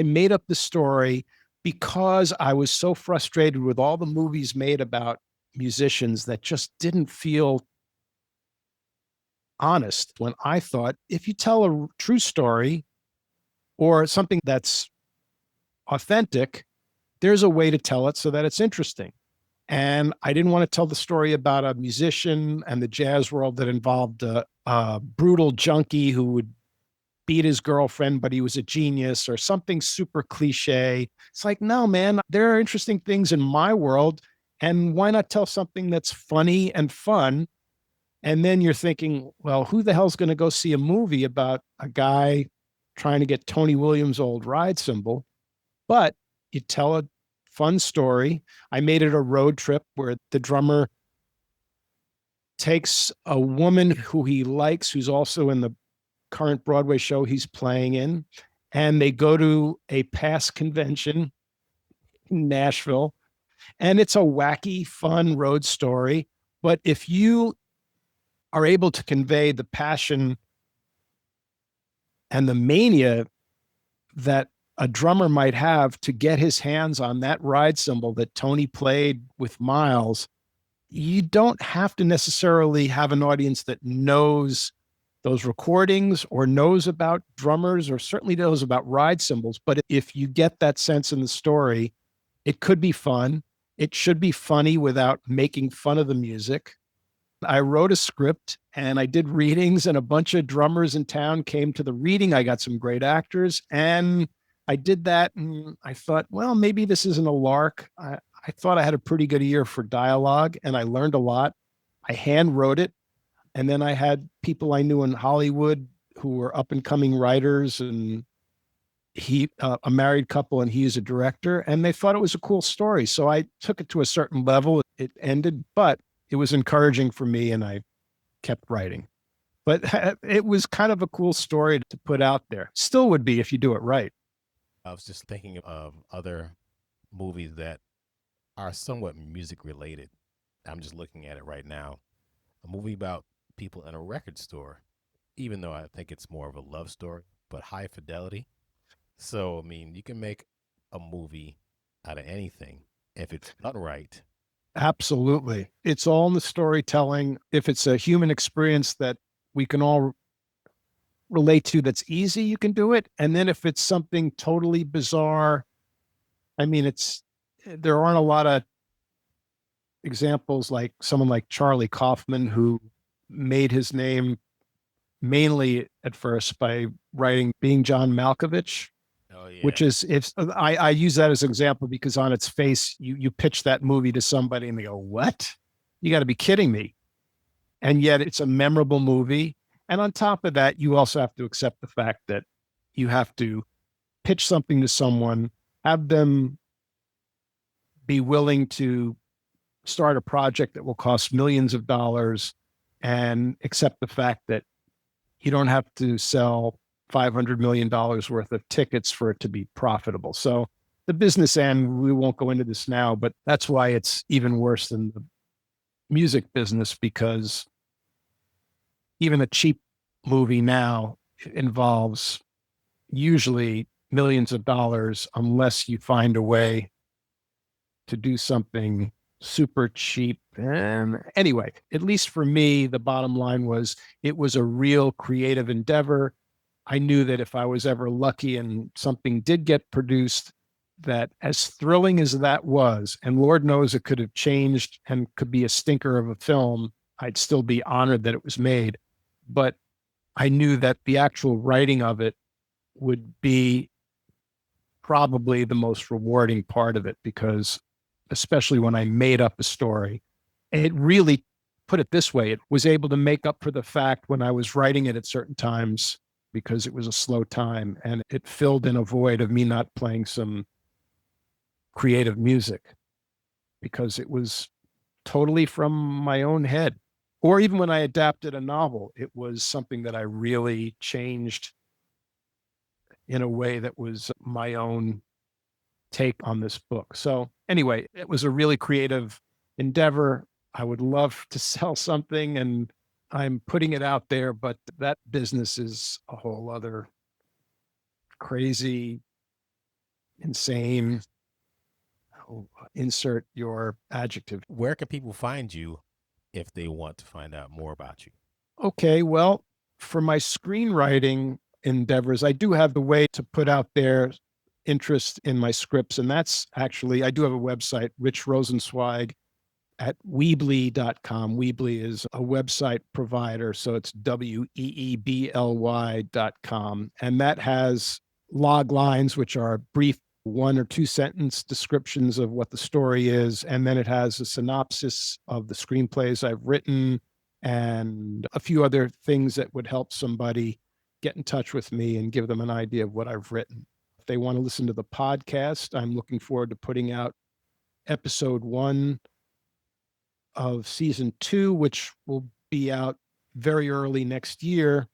Speaker 2: made up the story because I was so frustrated with all the movies made about musicians that just didn't feel honest when I thought if you tell a true story or something that's authentic, there's a way to tell it so that it's interesting. And I didn't want to tell the story about a musician and the jazz world that involved a brutal junkie who would beat his girlfriend, but he was a genius or something super cliche. It's like, no, man, there are interesting things in my world. And why not tell something that's funny and fun? And then you're thinking, well, who the hell's going to go see a movie about a guy trying to get Tony Williams' old ride cymbal? But you tell a fun story. I made it a road trip where the drummer takes a woman who he likes, who's also in the current Broadway show he's playing in, and they go to a past convention in Nashville. And it's a wacky, fun road story. But if you are able to convey the passion and the mania that a drummer might have to get his hands on that ride cymbal that Tony played with Miles, you don't have to necessarily have an audience that knows those recordings or knows about drummers or certainly knows about ride cymbals. But if you get that sense in the story, it could be fun. It should be funny without making fun of the music. I wrote a script and I did readings, and a bunch of drummers in town came to the reading. I got some great actors, and I did that. And I thought, well, maybe this isn't a lark. I thought I had a pretty good ear for dialogue, and I learned a lot. I hand wrote it. And then I had people I knew in Hollywood who were up and coming writers, and a married couple, and he's a director, and they thought it was a cool story. So I took it to a certain level. It ended, but it was encouraging for me, and I kept writing. But it was kind of a cool story to put out there. Still would be if you do it right.
Speaker 1: I was just thinking of other movies that are somewhat music related. I'm just looking at it right now. A movie about people in a record store, even though I think it's more of a love story, but high fidelity. So, I mean, you can make a movie out of anything if it's done right.
Speaker 2: Absolutely. It's all in the storytelling. If it's a human experience that we can all relate to that's easy, you can do it. And then if it's something totally bizarre, I mean, there aren't a lot of examples like someone like Charlie Kaufman, who made his name mainly at first by writing Being John Malkovich,
Speaker 1: Oh
Speaker 2: which
Speaker 1: yeah.
Speaker 2: is if I use that as an example because on its face, you pitch that movie to somebody and they go, "What? You got to be kidding me." And yet it's a memorable movie. And on top of that, you also have to accept the fact that you have to pitch something to someone, have them be willing to start a project that will cost millions of dollars, and accept the fact that you don't have to sell $500 million worth of tickets for it to be profitable. So the business end, we won't go into this now, but that's why it's even worse than the music business, because even a cheap movie now involves usually millions of dollars unless you find a way to do something super cheap. And anyway, at least for me, the bottom line was it was a real creative endeavor. I knew that if I was ever lucky and something did get produced, that as thrilling as that was, and Lord knows it could have changed and could be a stinker of a film, I'd still be honored that it was made. But I knew that the actual writing of it would be probably the most rewarding part of it, because especially when I made up a story, it really, put it this way, it was able to make up for the fact when I was writing it at certain times because it was a slow time, and it filled in a void of me not playing some creative music because it was totally from my own head. Or even when I adapted a novel, it was something that I really changed in a way that was my own take on this book. So, anyway, it was a really creative endeavor. I would love to sell something, and I'm putting it out there, but that business is a whole other crazy, insane, insert your adjective.
Speaker 1: Where can people find you if they want to find out more about you?
Speaker 2: Okay, well, for my screenwriting endeavors, I do have the way to put out their interest in my scripts. And that's actually, I do have a website, Rich Rosenzweig at Weebly.com. Weebly is a website provider. So it's WEEBLY.com. And that has log lines, which are brief 1 or 2 sentence descriptions of what the story is. And then it has a synopsis of the screenplays I've written and a few other things that would help somebody get in touch with me and give them an idea of what I've written. If they want to listen to the podcast, I'm looking forward to putting out episode 1 of season 2, which will be out very early next year,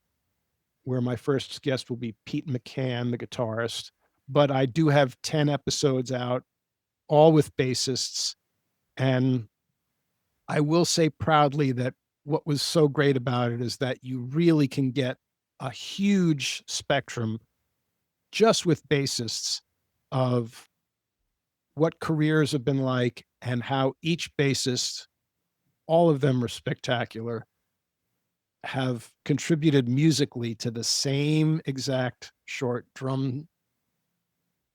Speaker 2: where my first guest will be Pete McCann, the guitarist. But I do have 10 episodes out, all with bassists. And I will say proudly that what was so great about it is that you really can get a huge spectrum just with bassists of what careers have been like and how each bassist, all of them are spectacular, have contributed musically to the same exact short drum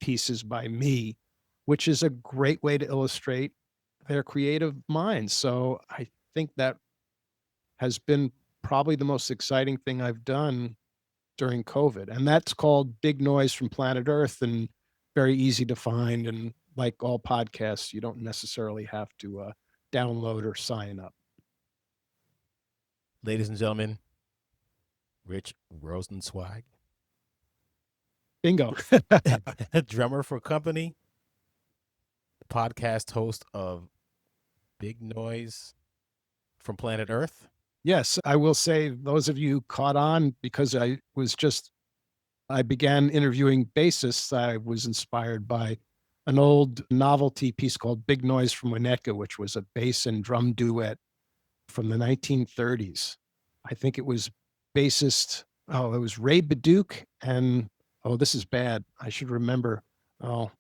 Speaker 2: pieces by me, which is a great way to illustrate their creative minds. So I think that has been probably the most exciting thing I've done during COVID. And that's called Big Noise from Planet Earth and very easy to find. And like all podcasts, you don't necessarily have to download or sign up.
Speaker 1: Ladies and gentlemen, Rich Rosenzweig,
Speaker 2: Bingo.
Speaker 1: drummer for Company, podcast host of Big Noise from Planet Earth.
Speaker 2: Yes, I will say those of you caught on because I began interviewing bassists. I was inspired by an old novelty piece called Big Noise from Winnetka, which was a bass and drum duet from the 1930s. I think it was it was Ray Baduke and, oh, this is bad. I should remember. Oh,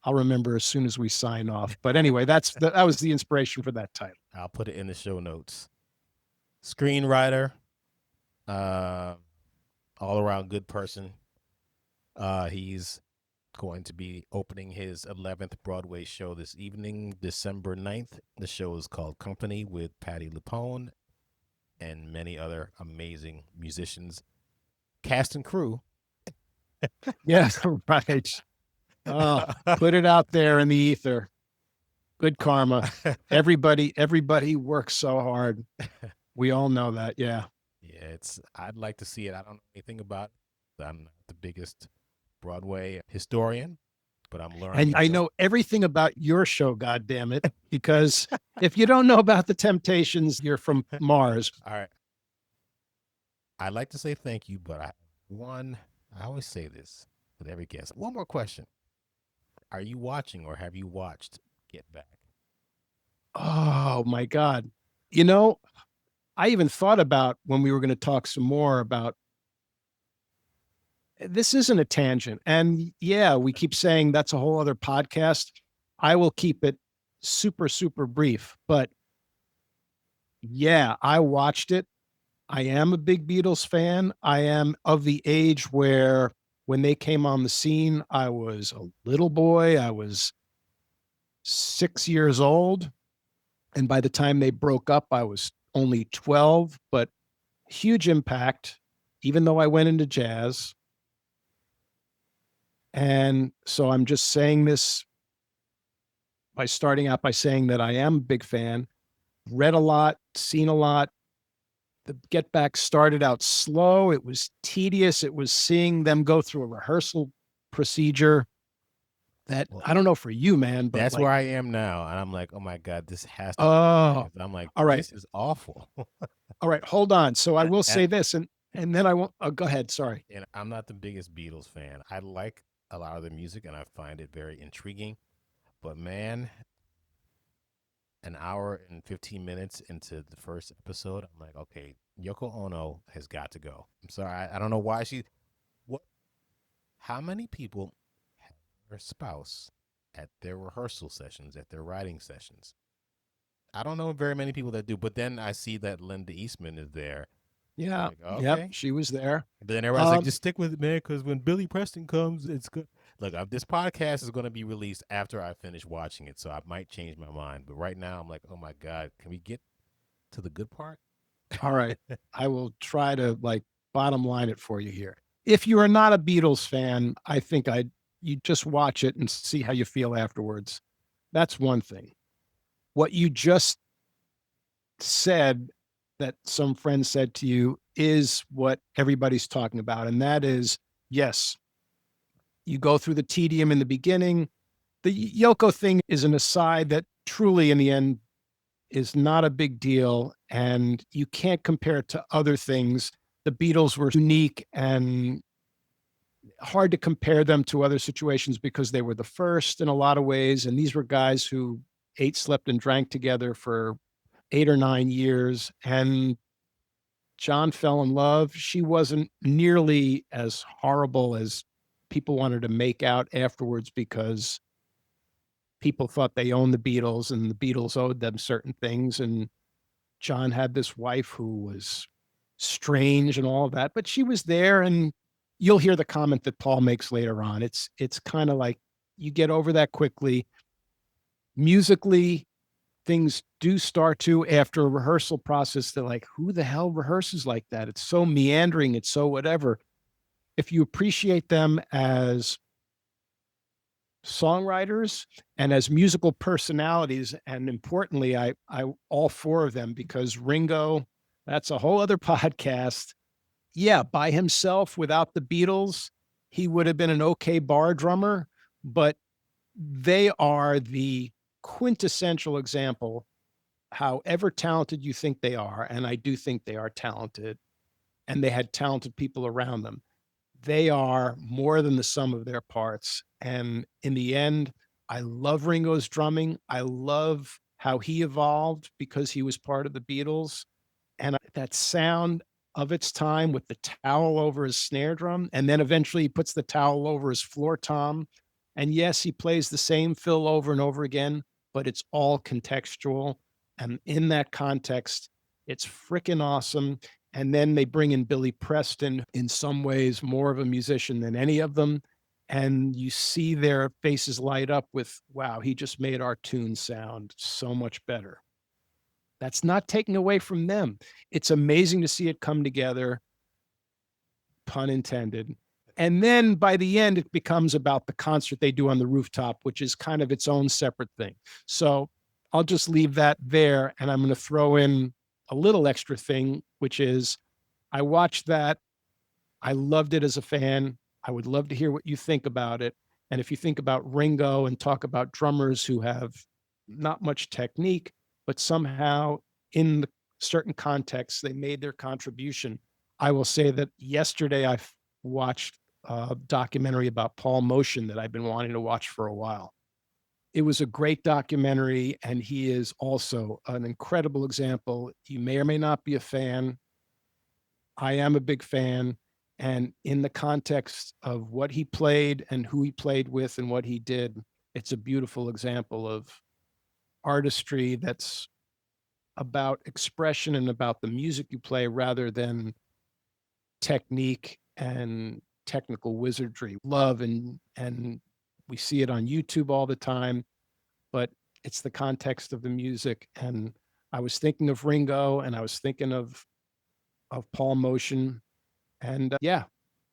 Speaker 2: I'll remember as soon as we sign off. But anyway, that was the inspiration for that title.
Speaker 1: I'll put it in the show notes. Screenwriter, uh, all around good person. He's going to be opening his 11th Broadway show this evening, December 9th. The show is called Company with Patti LuPone and many other amazing musicians, cast and crew.
Speaker 2: Yes, right. Oh, put it out there in the ether. Good karma. Everybody works so hard. We all know that. Yeah.
Speaker 1: Yeah, it's. I'd like to see it. I don't know anything about it. I'm not the biggest Broadway historian, but I'm
Speaker 2: And
Speaker 1: learning.
Speaker 2: I
Speaker 1: So,
Speaker 2: know everything about your show, God damn it. Because if you don't know about the Temptations, you're from Mars.
Speaker 1: all right. I'd like to say thank you, but one. I always say this with every guest. One more question: are you watching or have you watched Get Back?
Speaker 2: Oh my God. You know, I even thought about when we were going to talk some more about this isn't a tangent. And yeah, we keep saying that's a whole other podcast. I will keep it super, super brief. But yeah, I watched it. I am a big Beatles fan. I am of the age where when they came on the scene, I was a little boy. I was 6 years old. And by the time they broke up, I was only 12, but huge impact, even though I went into jazz. And so I'm just saying this by starting out by saying that I am a big fan, read a lot, seen a lot. The Get Back started out slow. It was tedious. It was seeing them go through a rehearsal procedure that
Speaker 1: Well,
Speaker 2: I don't know for you, man, but
Speaker 1: that's
Speaker 2: like,
Speaker 1: where I am now, and I'm like, oh my god, this has to be
Speaker 2: oh,
Speaker 1: serious. And I'm like,
Speaker 2: all right.
Speaker 1: this is awful.
Speaker 2: All right. Hold on. So I will
Speaker 1: and,
Speaker 2: say this and then I won't, oh, go ahead. Sorry.
Speaker 1: and I'm not the biggest Beatles fan. I like a lot of the music, and I find it very intriguing. But man, an hour and 15 minutes into the first episode, I'm like, okay, Yoko Ono has got to go. I'm sorry, I don't know why she. What? How many people have their spouse at their rehearsal sessions, at their writing sessions? I don't know very many people that do. But then I see that Linda Eastman is there,
Speaker 2: Yeah.
Speaker 1: Like,
Speaker 2: Yep.
Speaker 1: okay.
Speaker 2: She was there.
Speaker 1: But then everybody's like,
Speaker 2: Um,
Speaker 1: just stick with it, man, because when Billy Preston comes, it's good. Look, this podcast is going to be released after I finish watching it, so I might change my mind. But right now, I'm like, oh my God, can we get to the good part?
Speaker 2: all right. I will try to like bottom line it for you here. If you are not a Beatles fan, I think you just watch it and see how you feel afterwards. That's one thing. What you just said that some friend said to you is what everybody's talking about. And that is, yes, you go through the tedium in the beginning. The Yoko thing is an aside that truly, in the end, is not a big deal. And you can't compare it to other things. The Beatles were unique and hard to compare them to other situations because they were the first in a lot of ways. And these were guys who ate, slept, and drank together for 8 or 9 years. And John fell in love. She wasn't nearly as horrible as people wanted to make out afterwards because people thought they owned the Beatles and the Beatles owed them certain things. And John had this wife who was strange and all of that, but she was there. And you'll hear the comment that Paul makes later on. It's kind of like you get over that quickly. Musically, things do start to after a rehearsal process. They're like, who the hell rehearses like that? It's so meandering. It's so whatever. If you appreciate them as songwriters and as musical personalities, and importantly, I all four of them because Ringo, that's a whole other podcast. Yeah, by himself without the Beatles, he would have been an okay bar drummer, but they are the quintessential example, however talented you think they are, and I do think they are talented, and they had talented people around them. They are more than the sum of their parts. And in the end, I love Ringo's drumming. I love how he evolved because he was part of the Beatles. And that sound of its time with the towel over his snare drum, and then eventually he puts the towel over his floor tom. And yes, he plays the same fill over and over again, but it's all contextual. And in that context, it's freaking awesome. And then they bring in Billy Preston, in some ways more of a musician than any of them. And you see their faces light up with, wow, he just made our tune sound so much better. That's not taking away from them. It's amazing to see it come together, pun intended. And then by the end, it becomes about the concert they do on the rooftop, which is kind of its own separate thing. So I'll just leave that there. And I'm going to throw in a little extra thing, which is I watched that. I loved it as a fan. I would love to hear what you think about it. And if you think about Ringo and talk about drummers who have not much technique, but somehow in the certain contexts, they made their contribution. I will say that yesterday I watched a documentary about Paul Motion that I've been wanting to watch for a while. It was a great documentary, and he is also an incredible example. You may or may not be a fan. I am a big fan. And in the context of what he played and who he played with and what he did, it's a beautiful example of artistry that's about expression and about the music you play rather than technique and technical wizardry. Love and we see it on YouTube all the time, but it's the context of the music. And I was thinking of Ringo and I was thinking of Paul Motion. And yeah,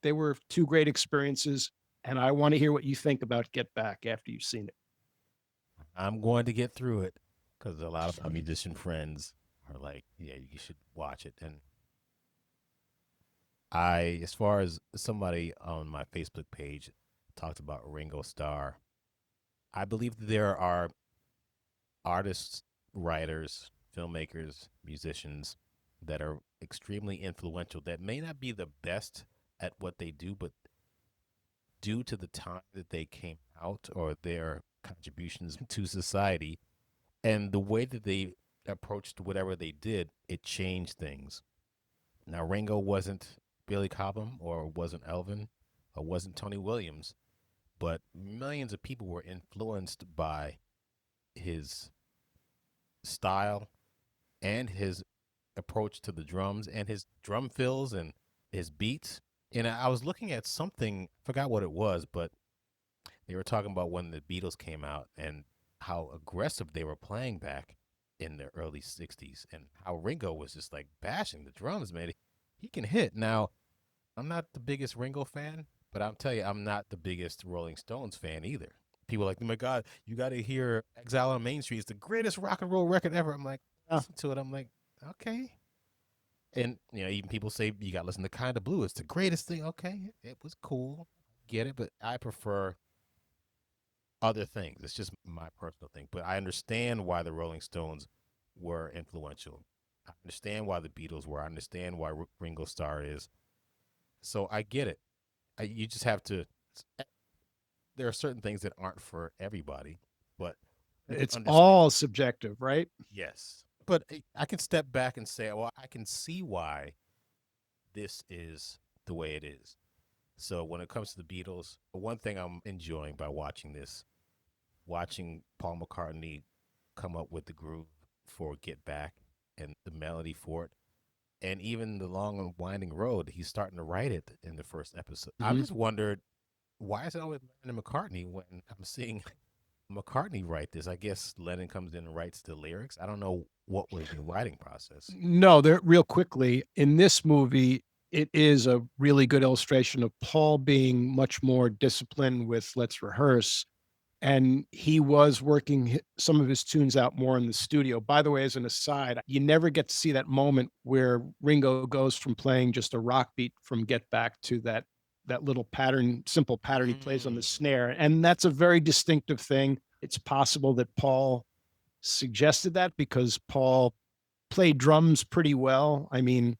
Speaker 2: they were two great experiences. And I want to hear what you think about Get Back after you've seen it.
Speaker 1: I'm going to get through it because a lot of my musician friends are like, yeah, you should watch it. And as far as somebody on my Facebook page talked about Ringo Starr, I believe that there are artists, writers, filmmakers, musicians that are extremely influential that may not be the best at what they do, but due to the time that they came out or their contributions to society and the way that they approached whatever they did, it changed things. Now, Ringo wasn't Billy Cobham or wasn't Elvin or wasn't Tony Williams, but millions of people were influenced by his style and his approach to the drums and his drum fills and his beats. And I was looking at something, forgot what it was, but they were talking about when the Beatles came out and how aggressive they were playing back in the early 60s and how Ringo was just like bashing the drums, man. He can hit. Now, I'm not the biggest Ringo fan, but I'll tell you, I'm not the biggest Rolling Stones fan either. People are like, oh my God, you got to hear Exile on Main Street. It's the greatest rock and roll record ever. I'm like,
Speaker 2: Yeah.
Speaker 1: listen to it. I'm like, okay. And, even people say you got to listen to Kind of Blue. It's the greatest thing. Okay. It was cool. Get it. But I prefer other things. It's just my personal thing. But I understand why the Rolling Stones were influential. I understand why the Beatles were. I understand why Ringo Starr is. So I get it. You just have to. There are certain things that aren't for everybody, but you can
Speaker 2: It's
Speaker 1: understand.
Speaker 2: all subjective, right?
Speaker 1: Yes, but I can step back and say, well, I can see why this is the way it is. So when it comes to the Beatles, one thing I'm enjoying by watching this, watching Paul McCartney come up with the groove for Get Back and the melody for it, and even the long and winding road, he's starting to write it in the first episode. I've
Speaker 2: Mhm.
Speaker 1: just wondered, why is it always Lennon and McCartney when I'm seeing McCartney write this? I guess Lennon comes in and writes the lyrics. I don't know what was the writing process.
Speaker 2: No, there real quickly in this movie, it is a really good illustration of Paul being much more disciplined with let's rehearse. And he was working some of his tunes out more in the studio. By the way, as an aside, you never get to see that moment where Ringo goes from playing just a rock beat from Get Back to that little pattern, simple pattern he plays on the
Speaker 1: Mm.
Speaker 2: snare. And that's a very distinctive thing. It's possible that Paul suggested that because Paul played drums pretty well. I mean,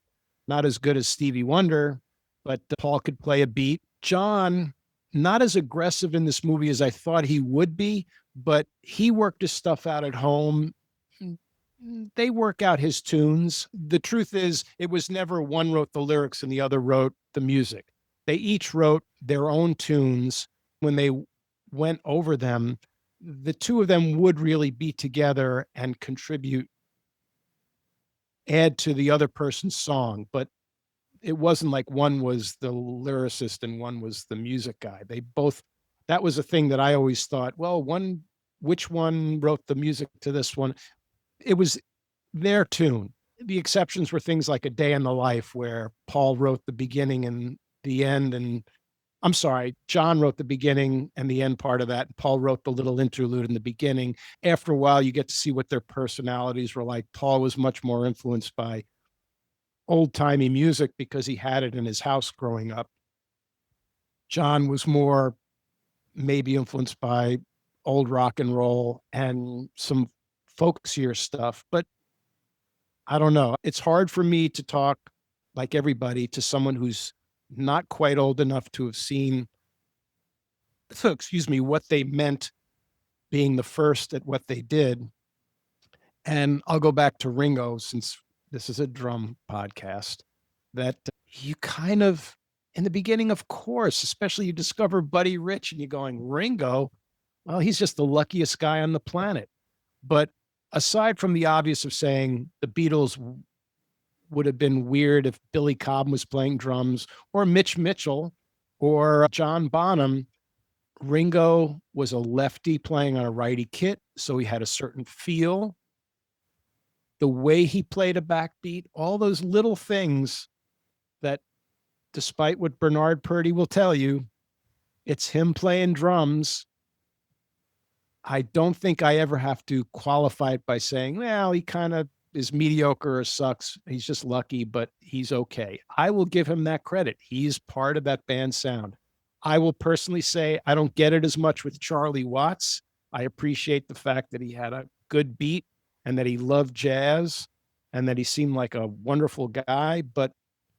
Speaker 2: not as good as Stevie Wonder, but Paul could play a beat. John, not as aggressive in this movie as I thought he would be, but he worked his stuff out at home. They work out his tunes. The truth is, it was never one wrote the lyrics and the other wrote the music. They each wrote their own tunes. When they went over them, the two of them would really be together and contribute, add to the other person's song, but it wasn't like one was the lyricist and one was the music guy. They both, that was a thing that I always thought, well, which one wrote the music to this one? It was their tune. The exceptions were things like A Day in the Life, where Paul wrote the beginning and the end. And I'm sorry, John wrote the beginning and the end part of that. And Paul wrote the little interlude in the beginning. After a while, you get to see what their personalities were like. Paul was much more influenced by old timey music because he had it in his house growing up. John was more maybe influenced by old rock and roll and some folksier stuff. But I don't know. It's hard for me to talk like everybody to someone who's not quite old enough to have seen, excuse me, what they meant being the first at what they did. And I'll go back to Ringo since this is a drum podcast, that you kind of, in the beginning, of course, especially you discover Buddy Rich and you're going, Ringo, well, he's just the luckiest guy on the planet. But aside from the obvious of saying the Beatles would have been weird if Billy Cobham was playing drums or Mitch Mitchell or John Bonham, Ringo was a lefty playing on a righty kit. So he had a certain feel, the way he played a backbeat, all those little things that, despite what Bernard Purdy will tell you, it's him playing drums. I don't think I ever have to qualify it by saying, well, he kind of is mediocre or sucks. He's just lucky, but he's okay. I will give him that credit. He's part of that band sound. I will personally say I don't get it as much with Charlie Watts. I appreciate the fact that he had a good beat and that he loved jazz and that he seemed like a wonderful guy. But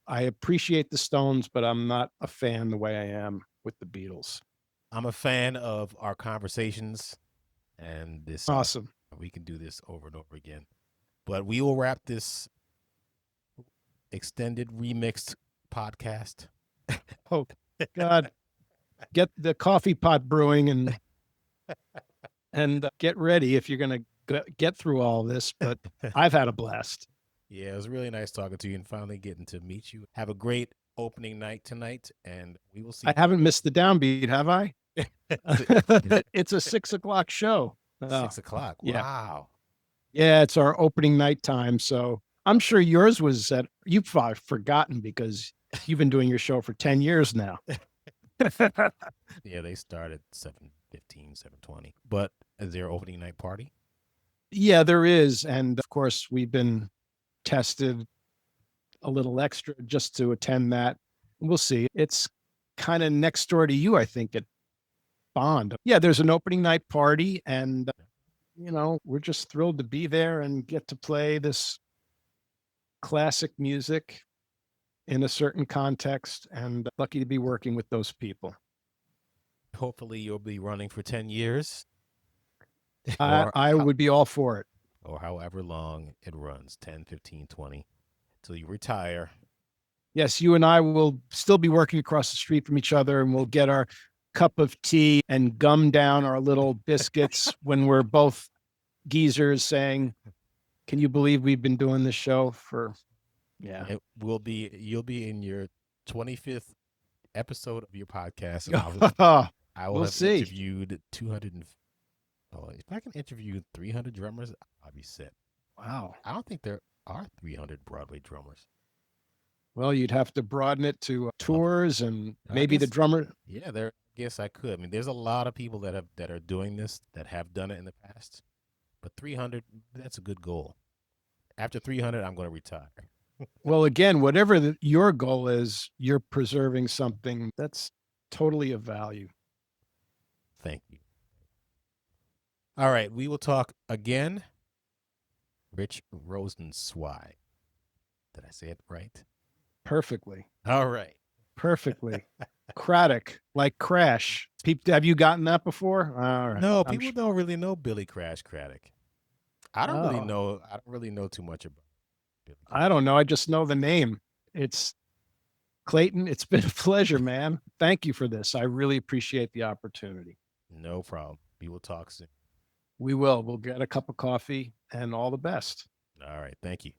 Speaker 2: I appreciate the Stones, but I'm not a fan the way I am with the Beatles.
Speaker 1: I'm a fan of our conversations, and this
Speaker 2: Awesome.
Speaker 1: we can do this over and over again. But we will wrap this extended remixed podcast.
Speaker 2: Oh, God. Get the coffee pot brewing and get ready if you're going to get through all this. But I've had a blast.
Speaker 1: Yeah, it was really nice talking to you and finally getting to meet you. Have a great opening night tonight, and we will see
Speaker 2: I haven't missed the downbeat, have I?
Speaker 1: you.
Speaker 2: It's a 6 o'clock show. Oh,
Speaker 1: 6 o'clock.
Speaker 2: yeah.
Speaker 1: Wow.
Speaker 2: Yeah, it's our opening night time. So I'm sure yours was at, you've probably forgotten because you've been doing your show for 10 years now.
Speaker 1: Yeah, they started 7:15, 7:20. But is there opening night party?
Speaker 2: Yeah, there is. And of course, we've been tested a little extra just to attend that. We'll see. It's kind of next door to you, I think, at Bond. Yeah, there's an opening night party, and we're just thrilled to be there and get to play this classic music in a certain context, and lucky to be working with those people.
Speaker 1: Hopefully, you'll be running for 10 years
Speaker 2: I,
Speaker 1: or
Speaker 2: I would be all for it.
Speaker 1: or however long it runs, 10, 15, 20, till you retire.
Speaker 2: Yes, you and I will still be working across the street from each other, and we'll get our cup of tea and gum down our little biscuits when we're both geezers saying, "Can you believe we've been doing this show for?" Yeah.
Speaker 1: You'll be in your 25th episode of your podcast, and I will
Speaker 2: We'll
Speaker 1: have
Speaker 2: see.
Speaker 1: interviewed 200 oh, if I can interview 300 drummers, I'll be set.
Speaker 2: Wow.
Speaker 1: I don't think there are 300 Broadway drummers.
Speaker 2: Well, you'd have to broaden it to
Speaker 1: Oh,
Speaker 2: tours and
Speaker 1: I
Speaker 2: maybe the
Speaker 1: guess
Speaker 2: drummer.
Speaker 1: yeah, there I guess I could. I mean, there's a lot of people that are doing this that have done it in the past, but 300 that's a good goal. After 300, I'm going to retire.
Speaker 2: Well, again, whatever your goal is, you're preserving something that's totally of value.
Speaker 1: Thank you. All right, we will talk again. Rich Rosenzweig. Did I say it right?
Speaker 2: Perfectly.
Speaker 1: All right.
Speaker 2: Perfectly. Craddock, like crash. Have you gotten that before? All right.
Speaker 1: No, people don't really know Billy Crash Craddock.
Speaker 2: Oh,
Speaker 1: I don't really know too much about Billy
Speaker 2: I
Speaker 1: Crash.
Speaker 2: don't know. I just know the name. It's Clayton. It's been a pleasure, man. Thank you for this. I really appreciate the opportunity.
Speaker 1: No problem. We will talk soon.
Speaker 2: We will. We'll get a cup of coffee and all the best.
Speaker 1: All right. Thank you.